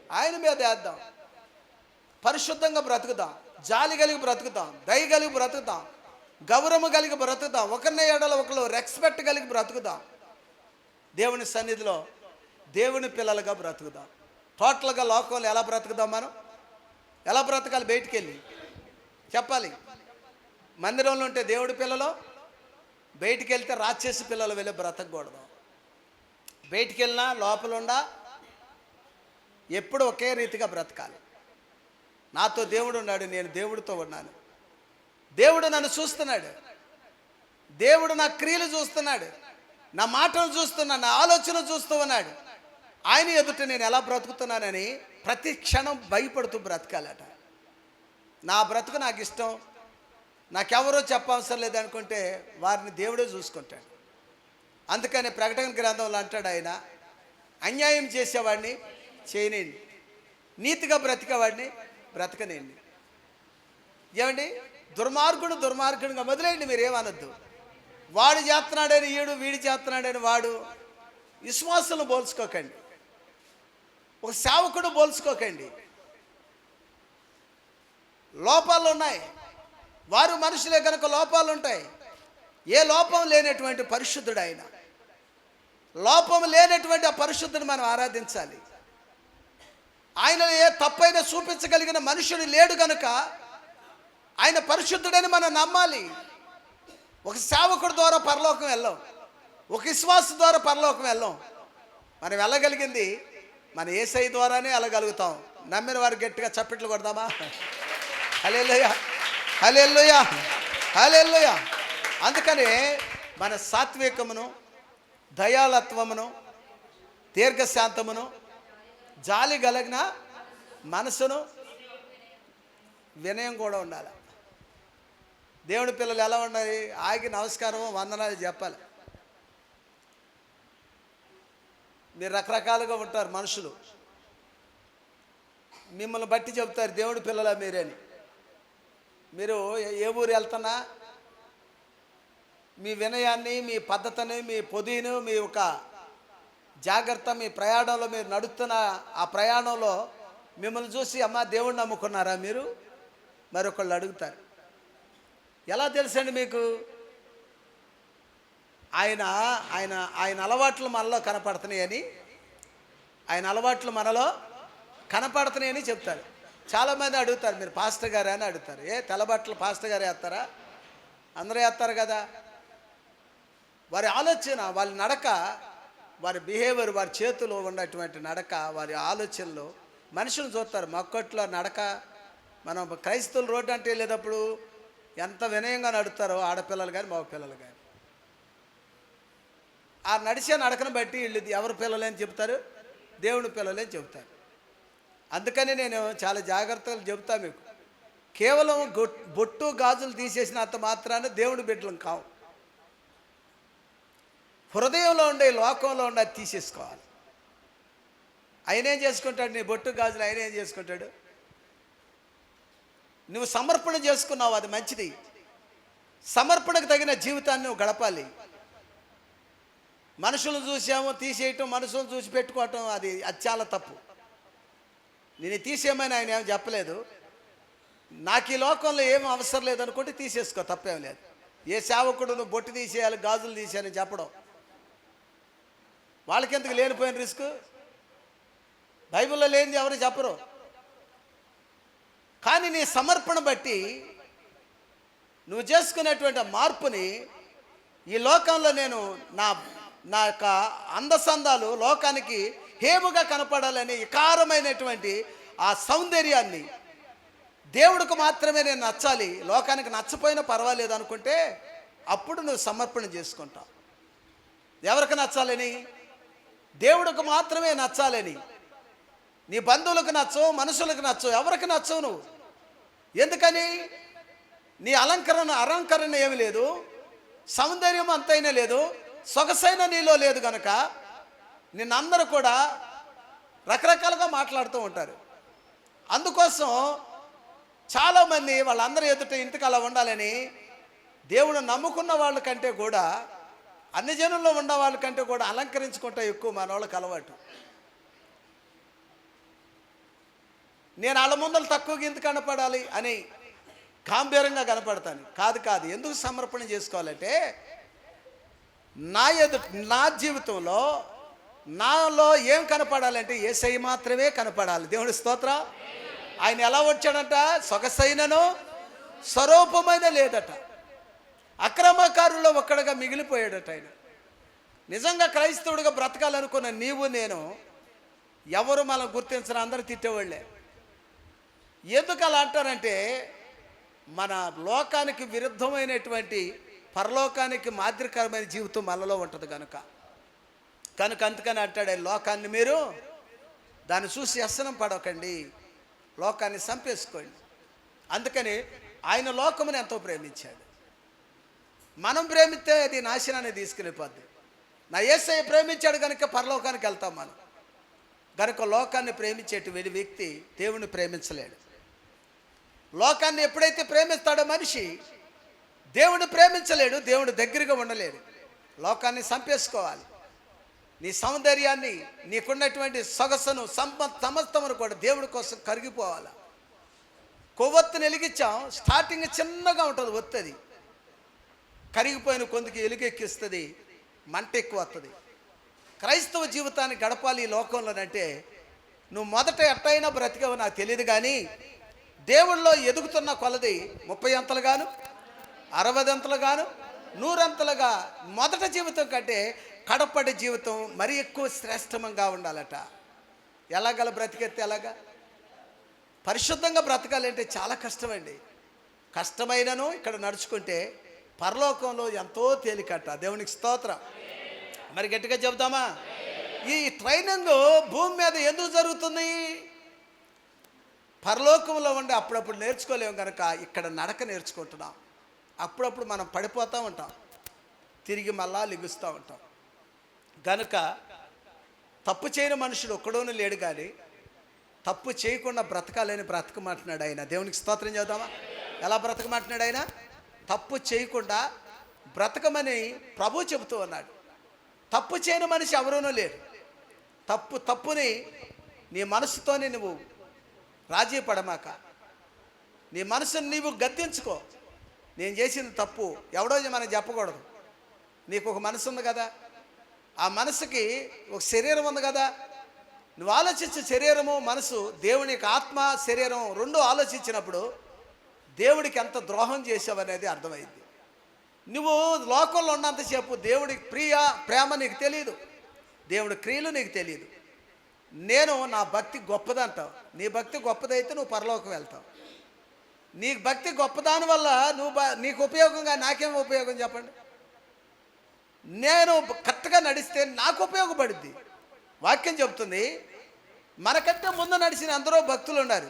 A: ఆయన మీద వేద్దాం. పరిశుద్ధంగా బ్రతుకుదాం, జాలి కలిగి బ్రతుకుతాం, దయ కలిగి బ్రతుకుతాం, గౌరవం కలిగి బ్రతుకుతాం, ఒకరిని ఎడల ఒకరు రెస్పెక్ట్ కలిగి బ్రతుకుదాం. దేవుని సన్నిధిలో దేవుని పిల్లలుగా బ్రతుకుదాం. టోటల్గా లోకంలో ఎలా బ్రతుకుదాం, మనం ఎలా బ్రతకాలి? బయటికి వెళ్ళి చెప్పాలి. మందిరంలో ఉంటే దేవుడి పిల్లలు, బయటికి వెళ్తే రాక్షసి పిల్లలు వెళ్ళి బ్రతకూడదు. బయటికి వెళ్ళినా లోపల ఉండా ఎప్పుడు ఒకే రీతిగా బ్రతకాలి. నాతో దేవుడు ఉన్నాడు, నేను దేవుడితో ఉన్నాను. దేవుడు నన్ను చూస్తున్నాడు, దేవుడు నా క్రియలు చూస్తున్నాడు, నా మాటలు చూస్తున్నాడు, నా ఆలోచన చూస్తూ ఉన్నాడు. ఆయన ఎదుట నేను ఎలా బ్రతుకుతున్నానని ప్రతి క్షణం భయపడుతూ బ్రతకాలట. నా బ్రతుకు నాకు ఇష్టం, నాకెవరో చెప్పవసరం లేదనుకుంటే వారిని దేవుడే చూసుకుంటాడు. అందుకని ప్రకటన గ్రంథంలో అంటాడు ఆయన, అన్యాయం చేసేవాడిని చేయనండి, నీతిగా బ్రతికేవాడిని బ్రతకనండి. ఏమండి, దుర్మార్గుడుగా మొదలైంది, మీరేమనొద్దు. వాడు చేస్తున్నాడని ఈడు, వీడు చేస్తున్నాడని వాడు. విశ్వాసులను పోల్చుకోకండి, ఒక సేవకుడు పోల్చుకోకండి. లోపాలు ఉన్నాయి, వారు మనుషులే కనుక లోపాలు ఉంటాయి. ఏ లోపం లేనటువంటి పరిశుద్ధుడు ఆయన. లోపం లేనటువంటి ఆ పరిశుద్ధుని మనం ఆరాధించాలి. ఆయనలో ఏ తప్పైనా చూపించగలిగిన మనుషుడు లేడు కనుక ఆయన పరిశుద్ధుడని మనం నమ్మాలి. ఒక సేవకుడి ద్వారా పరలోకం వెళ్ళాం, ఒక విశ్వాస ద్వారా పరలోకం వెళ్ళాం. మనం వెళ్ళగలిగింది మన యేసయ్య ద్వారానే వెళ్ళగలుగుతాం. నమ్మిన వారు గట్టిగా చప్పట్లు కొడదామా? హల్లెలూయా, హల్లెలూయా, హల్లెలూయా. అందుకనే మన సాత్వికమును, దయాళత్వమును, దీర్ఘశాంతమును, జాలి కలిగిన మనసును, వినయం కూడా ఉండాలి. దేవుడి పిల్లలు ఎలా ఉండాలి? ఆగి నమస్కారం, వందనాలు చెప్పాలి. మీరు రకరకాలుగా ఉంటారు మనుషులు, మిమ్మల్ని బట్టి చెప్తారు దేవుడి పిల్లలా మీరని. మీరు ఏ ఊరు వెళ్తున్నా మీ వినయాన్ని, మీ పద్ధతిని, మీ పొదిను, మీ ఒక జాగ్రత్త, మీ ప్రయాణంలో మీరు నడుస్తున్న ఆ ప్రయాణంలో మిమ్మల్ని చూసి, అమ్మ దేవుడిని నమ్ముకున్నారా మీరు? మరొకళ్ళు అడుగుతారు. ఎలా తెలుసండి మీకు? ఆయన ఆయన ఆయన అలవాట్లు మనలో కనపడుతున్నాయని, ఆయన అలవాట్లు మనలో కనపడుతున్నాయని చెప్తారు. చాలామంది అడుగుతారు, మీరు పాస్టర్ గారే అని అడుగుతారు. తెల్లబట్టలు పాస్టర్ గారు వేస్తారా? అందరూ వేస్తారు కదా. వారి ఆలోచన, వాళ్ళ నడక, వారి బిహేవియర్, వారి చేతిలో ఉన్నటువంటి నడక, వారి ఆలోచనలు మనుషులు చూస్తారు. మక్కట్లో నడక, మనం క్రైస్తవులు రోడ్డు అంటే వెళ్ళేటప్పుడు ఎంత వినయంగా నడుస్తారో ఆడపిల్లలు కానీ మగ పిల్లలు కానీ. ఆ నడిచే నడకను బట్టి వీళ్ళు ఎవరి పిల్లలు అని చెప్తారు, దేవుని పిల్లలే చెప్తారు. అందుకని నేను చాలా జాగ్రత్తలు చెబుతా మీకు. కేవలం బొట్టు గాజులు తీసేసినంత మాత్రాన దేవుడి బిడ్డలం కావు. హృదయంలో ఉండే, లోకంలో ఉండే అది తీసేసుకోవాలి. ఆయన ఏం చేసుకుంటాడు? నీ బొట్టు గాజులు ఆయన ఏం చేసుకుంటాడు? నువ్వు సమర్పణ చేసుకున్నావు, అది మంచిది. సమర్పణకు తగిన జీవితాన్ని నువ్వు గడపాలి. మనుషులను చూసాము తీసేయటం, మనుషులను చూసి పెట్టుకోవటం, అది చాలా తప్పు. నేను తీసేయమని ఆయన ఏం చెప్పలేదు. నాకు ఈ లోకంలో ఏం అవసరం లేదనుకుంటే తీసేసుకో, తప్పేం లేదు. ఏ సేవకుడు నువ్వు బొట్టు తీసేయాలి, గాజులు తీసేయాలని చెప్పడం, వాళ్ళకెందుకు లేనిపోయిన రిస్క్? బైబిల్లో లేనిది ఎవరు చెప్పరు. కానీ నీ సమర్పణ బట్టి నువ్వు చేసుకునేటువంటి మార్పుని ఈ లోకంలో నేను నా యొక్క అందసందాలు లోకానికి హేముగా కనపడాలని వికారమైనటువంటి ఆ సౌందర్యాన్ని దేవుడికి మాత్రమే నేను నచ్చాలి, లోకానికి నచ్చపోయినా పర్వాలేదు అనుకుంటే అప్పుడు నువ్వు సమర్పణ చేసుకుంటావు. ఎవరికి నచ్చాలని? దేవుడికి మాత్రమే నచ్చాలని. నీ బంధువులకు నచ్చవు, మనుషులకు నచ్చవు, ఎవరికి నచ్చవు నువ్వు. ఎందుకని? నీ అలంకరణ ఏమి లేదు, సౌందర్యం అంతైనా లేదు, సొగసైన నీలో లేదు కనుక నిన్నందరూ కూడా రకరకాలుగా మాట్లాడుతూ ఉంటారు. అందుకోసం చాలామంది వాళ్ళందరూ ఎదుట ఇంటికి అలా ఉండాలని దేవుడు నమ్ముకున్న వాళ్ళకంటే కూడా, అన్ని జనుల్లో ఉన్న వాళ్ళకంటే కూడా అలంకరించుకుంటా ఎక్కువ మన వాళ్ళకి అలవాటు. నేను వాళ్ళ ముందర తక్కువగా ఎందుకు కనపడాలి అని గాంభీర్యంగా కనపడతాను. కాదు. ఎందుకు సమర్పణ చేసుకోవాలంటే నా జీవితంలో నాలో ఏం కనపడాలంటే యేసయ్య మాత్రమే కనపడాలి. దేవుని స్తోత్రం. ఆయన ఎలా వచ్చాడంట? సొగసైనను స్వరూపమైన లేదట, అక్రమకారుల్లో ఒక్కడుగా మిగిలిపోయాడట. ఆయన నిజంగా క్రైస్తవుడిగా బ్రతకాలనుకున్న నీవు నేను ఎవరు మనం గుర్తించరు, అందరూ తిట్టేవాళ్ళే. ఎందుకు అలా అంటారంటే మన లోకానికి విరుద్ధమైనటువంటి పరలోకానికి మాదిరికరమైన జీవితం మనలో ఉంటుంది కనుక అందుకని అంటాడు, లోకాన్ని మీరు దాన్ని చూసి వ్యసనం పడకండి, లోకాన్ని చంపేసుకోండి. అందుకని ఆయన లోకముని ఎంతో ప్రేమించాడు. మనం ప్రేమిస్తే అది నాశనాన్ని తీసుకెళ్ళిపోద్ది. నా యేసయ్య ప్రేమించాడు కనుక పరలోకానికి వెళ్తాం మనం. కనుక లోకాన్ని ప్రేమించేటి వ్యక్తి దేవుని ప్రేమించలేడు. లోకాన్ని ఎప్పుడైతే ప్రేమిస్తాడో మనిషి దేవుని ప్రేమించలేడు, దేవుడు దగ్గరగా ఉండలేడు. లోకాన్ని సంపేసుకోవాలి. నీ సౌందర్యాన్ని, నీకున్నటువంటి సొగసును, సమస్తమును కూడా దేవుడి కోసం కరిగిపోవాలి. కొవ్వొత్తుని వెలిగించాం, స్టార్టింగ్ చిన్నగా ఉంటుంది, ఒత్తిది కరిగిపోయిన కొందుకు ఎలుగెక్కిస్తుంది, మంట ఎక్కువ వస్తుంది. క్రైస్తవ జీవితాన్ని గడపాలి ఈ లోకంలోనంటే నువ్వు మొదట ఎట్టయినా బ్రతికావు నాకు తెలియదు, కానీ దేవుళ్ళో ఎదుగుతున్న కొలది 30 అంతలుగాను 60 అంతలుగాను 100 అంతలుగా మొదట జీవితం కంటే కడపడి జీవితం మరీ ఎక్కువ శ్రేష్టంగా ఉండాలట. ఎలాగల బ్రతికెత్తే ఎలాగా? పరిశుద్ధంగా బ్రతకాలంటే చాలా కష్టమండి. కష్టమైనను ఇక్కడ నడుచుకుంటే పరలోకంలో ఎంతో తేలికట. దేవునికి స్తోత్రం. మరి గట్టిగా చెబుదామా? ఈ ట్రైనింగ్ భూమి మీద ఎందుకు జరుగుతుంది? పరలోకంలో ఉండి అప్పుడప్పుడు నేర్చుకోలేము కనుక ఇక్కడ నడక నేర్చుకుంటున్నాం. అప్పుడప్పుడు మనం పడిపోతూ ఉంటాం, తిరిగి మళ్ళా లెగుస్తూ ఉంటాం. గనుక తప్పు చేయని మనుషుడు ఒక్కడోనూ లేడు, కానీ తప్పు చేయకుండా బ్రతకాలని బ్రతకమంటున్నాడు ఆయన. దేవునికి స్తోత్రం చేద్దామా? ఎలా బ్రతకమంటున్నాడు ఆయన? తప్పు చేయకుండా బ్రతకమని ప్రభు చెబుతూ ఉన్నాడు. తప్పు చేయని మనిషి ఎవరూనూ లేరు. తప్పుని నీ మనసుతోనే నువ్వు రాజీ పడమాక, నీ మనసుని నీవు గద్దించుకో. నేను చేసింది తప్పు ఎవడో మనం చెప్పకూడదు. నీకు ఒక మనసు ఉంది కదా, ఆ మనసుకి ఒక శరీరం ఉంది కదా, నువ్వు ఆలోచించే శరీరము మనసు, దేవుని యొక్క ఆత్మ శరీరం రెండు ఆలోచించినప్పుడు దేవుడికి ఎంత ద్రోహం చేసావనేది అర్థమైంది. నువ్వు లోకంలో ఉన్నంతసేపు దేవుడికి ప్రేమ నీకు తెలియదు, దేవుడి క్రియలు నీకు తెలియదు. నేను నా భక్తి గొప్పదంటావు. నీ భక్తి గొప్పదైతే నువ్వు పరలోకం వెళ్తావు. నీ భక్తి గొప్పదాని వల్ల నీకు ఉపయోగంగా నాకేం ఉపయోగం చెప్పండి? నేను కరెక్ట్గా నడిస్తే నాకు ఉపయోగపడుద్ది. వాక్యం చెబుతుంది, మనకంటే ముందు నడిచిన ఎందరో భక్తులు ఉన్నారు,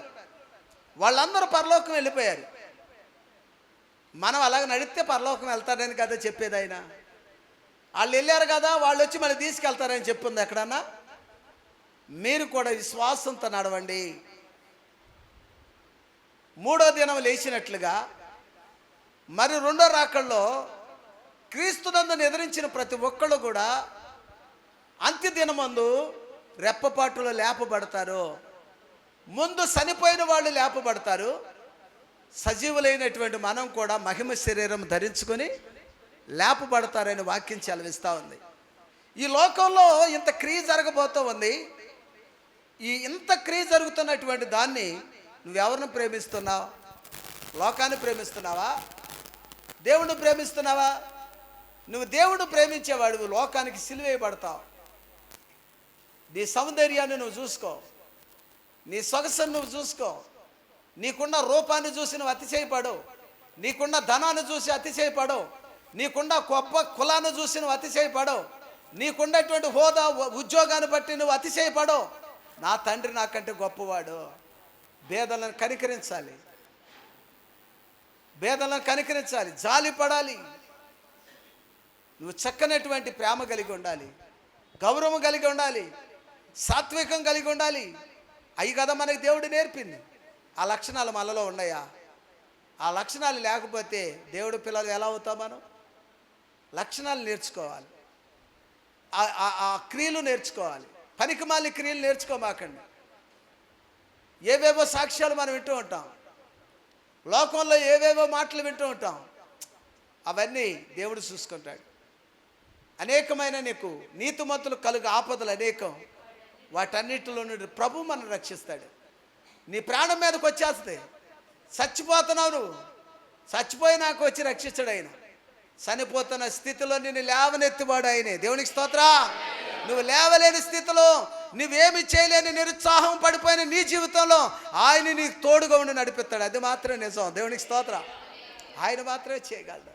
A: వాళ్ళందరూ పరలోకం వెళ్ళిపోయారు. మనం అలాగ నడిస్తే పరలోకం వెళ్తారని కదా చెప్పేది ఆయన. వాళ్ళు వెళ్ళారు కదా, వాళ్ళు వచ్చి మళ్ళీ తీసుకెళ్తారని చెప్పింది ఎక్కడన్నా? మీరు కూడా విశ్వాసంతో నడవండి. 3వ దినం లేచినట్లుగా మరి 2వ రాకల్లో క్రీస్తునందును ఎదిరించిన ప్రతి ఒక్కళ్ళు కూడా అంత్యదినమందు రెప్పపాటులో లేపబడతారు. ముందు చనిపోయిన వాళ్ళు లేపబడతారు, సజీవులైనటువంటి మనం కూడా మహిమ శరీరం ధరించుకొని లేపబడతారని వాక్యం చెలవిస్తూ ఉంది. ఈ లోకంలో ఇంత క్రియ జరగబోతూ ఉంది. ఇంత క్రియ జరుగుతున్నటువంటి దాన్ని నువ్వెవరిని ప్రేమిస్తున్నావు? లోకాన్ని ప్రేమిస్తున్నావా? దేవుడిని ప్రేమిస్తున్నావా? నువ్వు దేవుడు ప్రేమించేవాడు లోకానికి సిలువేయబడతావు. నీ సౌందర్యాన్ని నువ్వు చూసుకో, నీ సొగసును నువ్వు చూసుకో, నీకున్న రూపాన్ని చూసి నువ్వు అతిశయపడు, నీకున్న ధనాన్ని చూసి అతిశయపడు, నీకున్న గొప్ప కులాన్ని చూసి నువ్వు అతిశయపడు, నీకున్నటువంటి హోదా ఉద్యోగాన్ని బట్టి నువ్వు అతిశయపడు. నా తండ్రి నాకంటే గొప్పవాడు. భేదలను కనికరించాలి, భేదలను కనికరించాలి, జాలి పడాలి. నువ్వు చక్కనటువంటి ప్రేమ కలిగి ఉండాలి, గౌరవం కలిగి ఉండాలి, సాత్వికం కలిగి ఉండాలి. అవి కదా మనకి దేవుడు నేర్పింది. ఆ లక్షణాలు మనలో ఉన్నాయా? ఆ లక్షణాలు లేకపోతే దేవుడు పిల్లలు ఎలా అవుతాం? మనం లక్షణాలు నేర్చుకోవాలి, ఆ క్రియలు నేర్చుకోవాలి. పనికిమాలి క్రియలు నేర్చుకోమాకండి. ఏవేవో సాక్ష్యాలు మనం వింటూ ఉంటాం, లోకంలో ఏవేవో మాటలు వింటూ ఉంటాం. అవన్నీ దేవుడు చూసుకుంటాడు. అనేకమైన నీకు నీతిమంతులు కలుగు ఆపదలు అనేకం, వాటన్నిటిలో నుండి ప్రభు మనం రక్షిస్తాడు. నీ ప్రాణం మీదకి వచ్చేస్తే చచ్చిపోతున్నావు, నువ్వు చచ్చిపోయినాక వచ్చి రక్షిస్తాడు ఆయన. చనిపోతున్న స్థితిలో నిన్ను లేవనెత్తివాడు ఆయనే. దేవునికి స్తోత్ర. నువ్వు లేవలేని స్థితిలో, నువ్వేమి చేయలేని నిరుత్సాహం పడిపోయిన నీ జీవితంలో ఆయన నీకు తోడుగా ఉండి నడిపిస్తాడు. అది మాత్రమే నిజం. దేవునికి స్తోత్ర. ఆయన మాత్రమే చేయగలడు.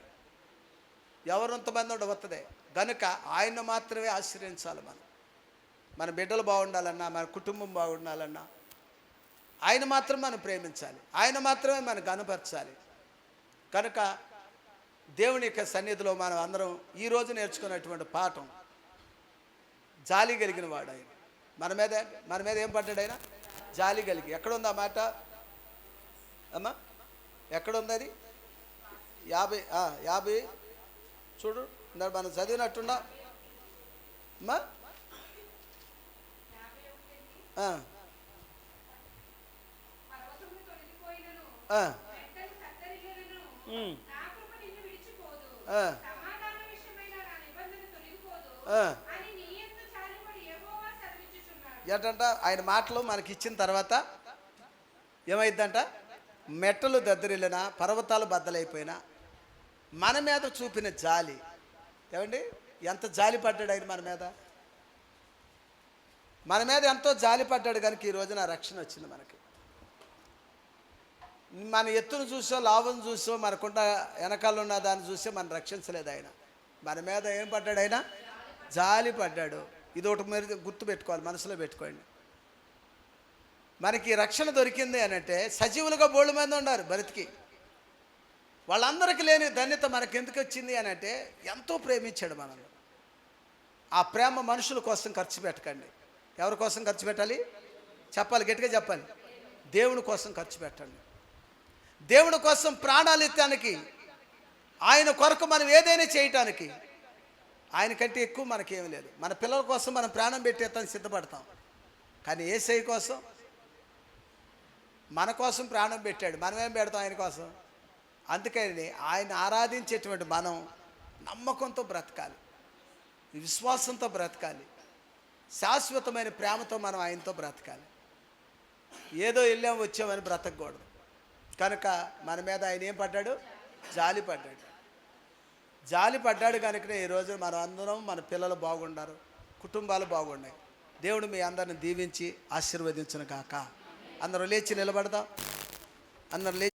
A: ఎవరంతమంది ఉండవస్తుంది కనుక ఆయన మాత్రమే ఆశ్రయించాలి. మన బిడ్డలు బాగుండాలన్నా, మన కుటుంబం బాగుండాలన్నా ఆయన మాత్రం మనం ప్రేమించాలి, ఆయన మాత్రమే మనం గనపరచాలి. కనుక దేవుని యొక్క సన్నిధిలో మనం అందరం ఈరోజు నేర్చుకున్నటువంటి పాఠం, జాలి కలిగిన వాడు ఆయన. మన మీద ఏం పడ్డాడు ఆయన? జాలి కలిగి. ఎక్కడుంది ఆ మాట అమ్మా? ఎక్కడుంది అది? 50 చూడు, మనం చదివినట్టున్నా అమ్మా.
B: పర్వతములు తొలగిపోయినను,
A: ఆ,
B: మెట్టలు కత్తరిల్లినను,
A: ఉమ్,
B: నా కృప నిన్ను విడిచిపోదు.
A: ఆ,
B: సమాధాన విషయమైన నా నిబంధన తొలగిపోదు
A: ఆ.
B: అని నీ యందు జాలిపడి యెహోవా సెలవిచ్చుచున్నాడు.
A: ఏంటంట ఆయన మాటలు మనకి ఇచ్చిన తర్వాత ఏమైందంట? మెట్టలు దద్దరిల్లినా, పర్వతాలు బద్దలైపోయినా మన మీద చూపిన జాలి. ఏమండి, ఎంత జాలి పడ్డాడు ఆయన మన మీద. మన మీద ఎంతో జాలి పడ్డాడు కనుక ఈ రోజున రక్షణ వచ్చింది మనకి. మన ఎత్తును చూసో, లాభం చూసో, మనకుండా వెనకాల ఉన్న దాన్ని చూసే మనం రక్షించలేదు ఆయన. మన మీద ఏం పడ్డాడు ఆయన? జాలి పడ్డాడు. ఇది ఒకటి మీరు గుర్తుపెట్టుకోవాలి, మనసులో పెట్టుకోండి. మనకి రక్షణ దొరికింది అని అంటే సజీవులుగా బోళ్ళు మంది ఉన్నారు బ్రతికి. వాళ్ళందరికీ లేని ధన్యత మనకి ఎందుకు వచ్చింది అని అంటే ఎంతో ప్రేమించాడు మనల్ని. ఆ ప్రేమ మనుషుల కోసం ఖర్చు పెట్టకండి. ఎవరి కోసం ఖర్చు పెట్టాలి? చెప్పాలి, గట్టిగా చెప్పాలి. దేవుని కోసం ఖర్చు పెట్టండి. దేవుని కోసం ప్రాణాలు ఇవ్వడానికి, ఆయన కొరకు మనం ఏదైనా చేయటానికి ఆయన కంటే ఎక్కువ మనకేమీ లేదు. మన పిల్లల కోసం మనం ప్రాణం పెట్టేస్తానికి సిద్ధపడతాం, కానీ యేసయ్య కోసం, మన కోసం ప్రాణం పెట్టాడు. మనం ఏం పెడతాం ఆయన కోసం? అందుకని ఆయన ఆరాధించేటువంటి మనం నమ్మకంతో బ్రతకాలి, విశ్వాసంతో బ్రతకాలి, శాశ్వతమైన ప్రేమతో మనం ఆయనతో బ్రతకాలి. ఏదో వెళ్ళాం వచ్చామని బ్రతకూడదు. కనుక మన మీద ఆయన ఏం పడ్డాడు? జాలి పడ్డాడు. జాలి పడ్డాడు కనుకనే ఈరోజు మనం అందరం, మన పిల్లలు బాగుండారు, కుటుంబాలు బాగున్నాయి. దేవుడు మీ అందరిని దీవించి ఆశీర్వదించును కాక. అందరూ లేచి నిలబడదాం. అందరూ లేచి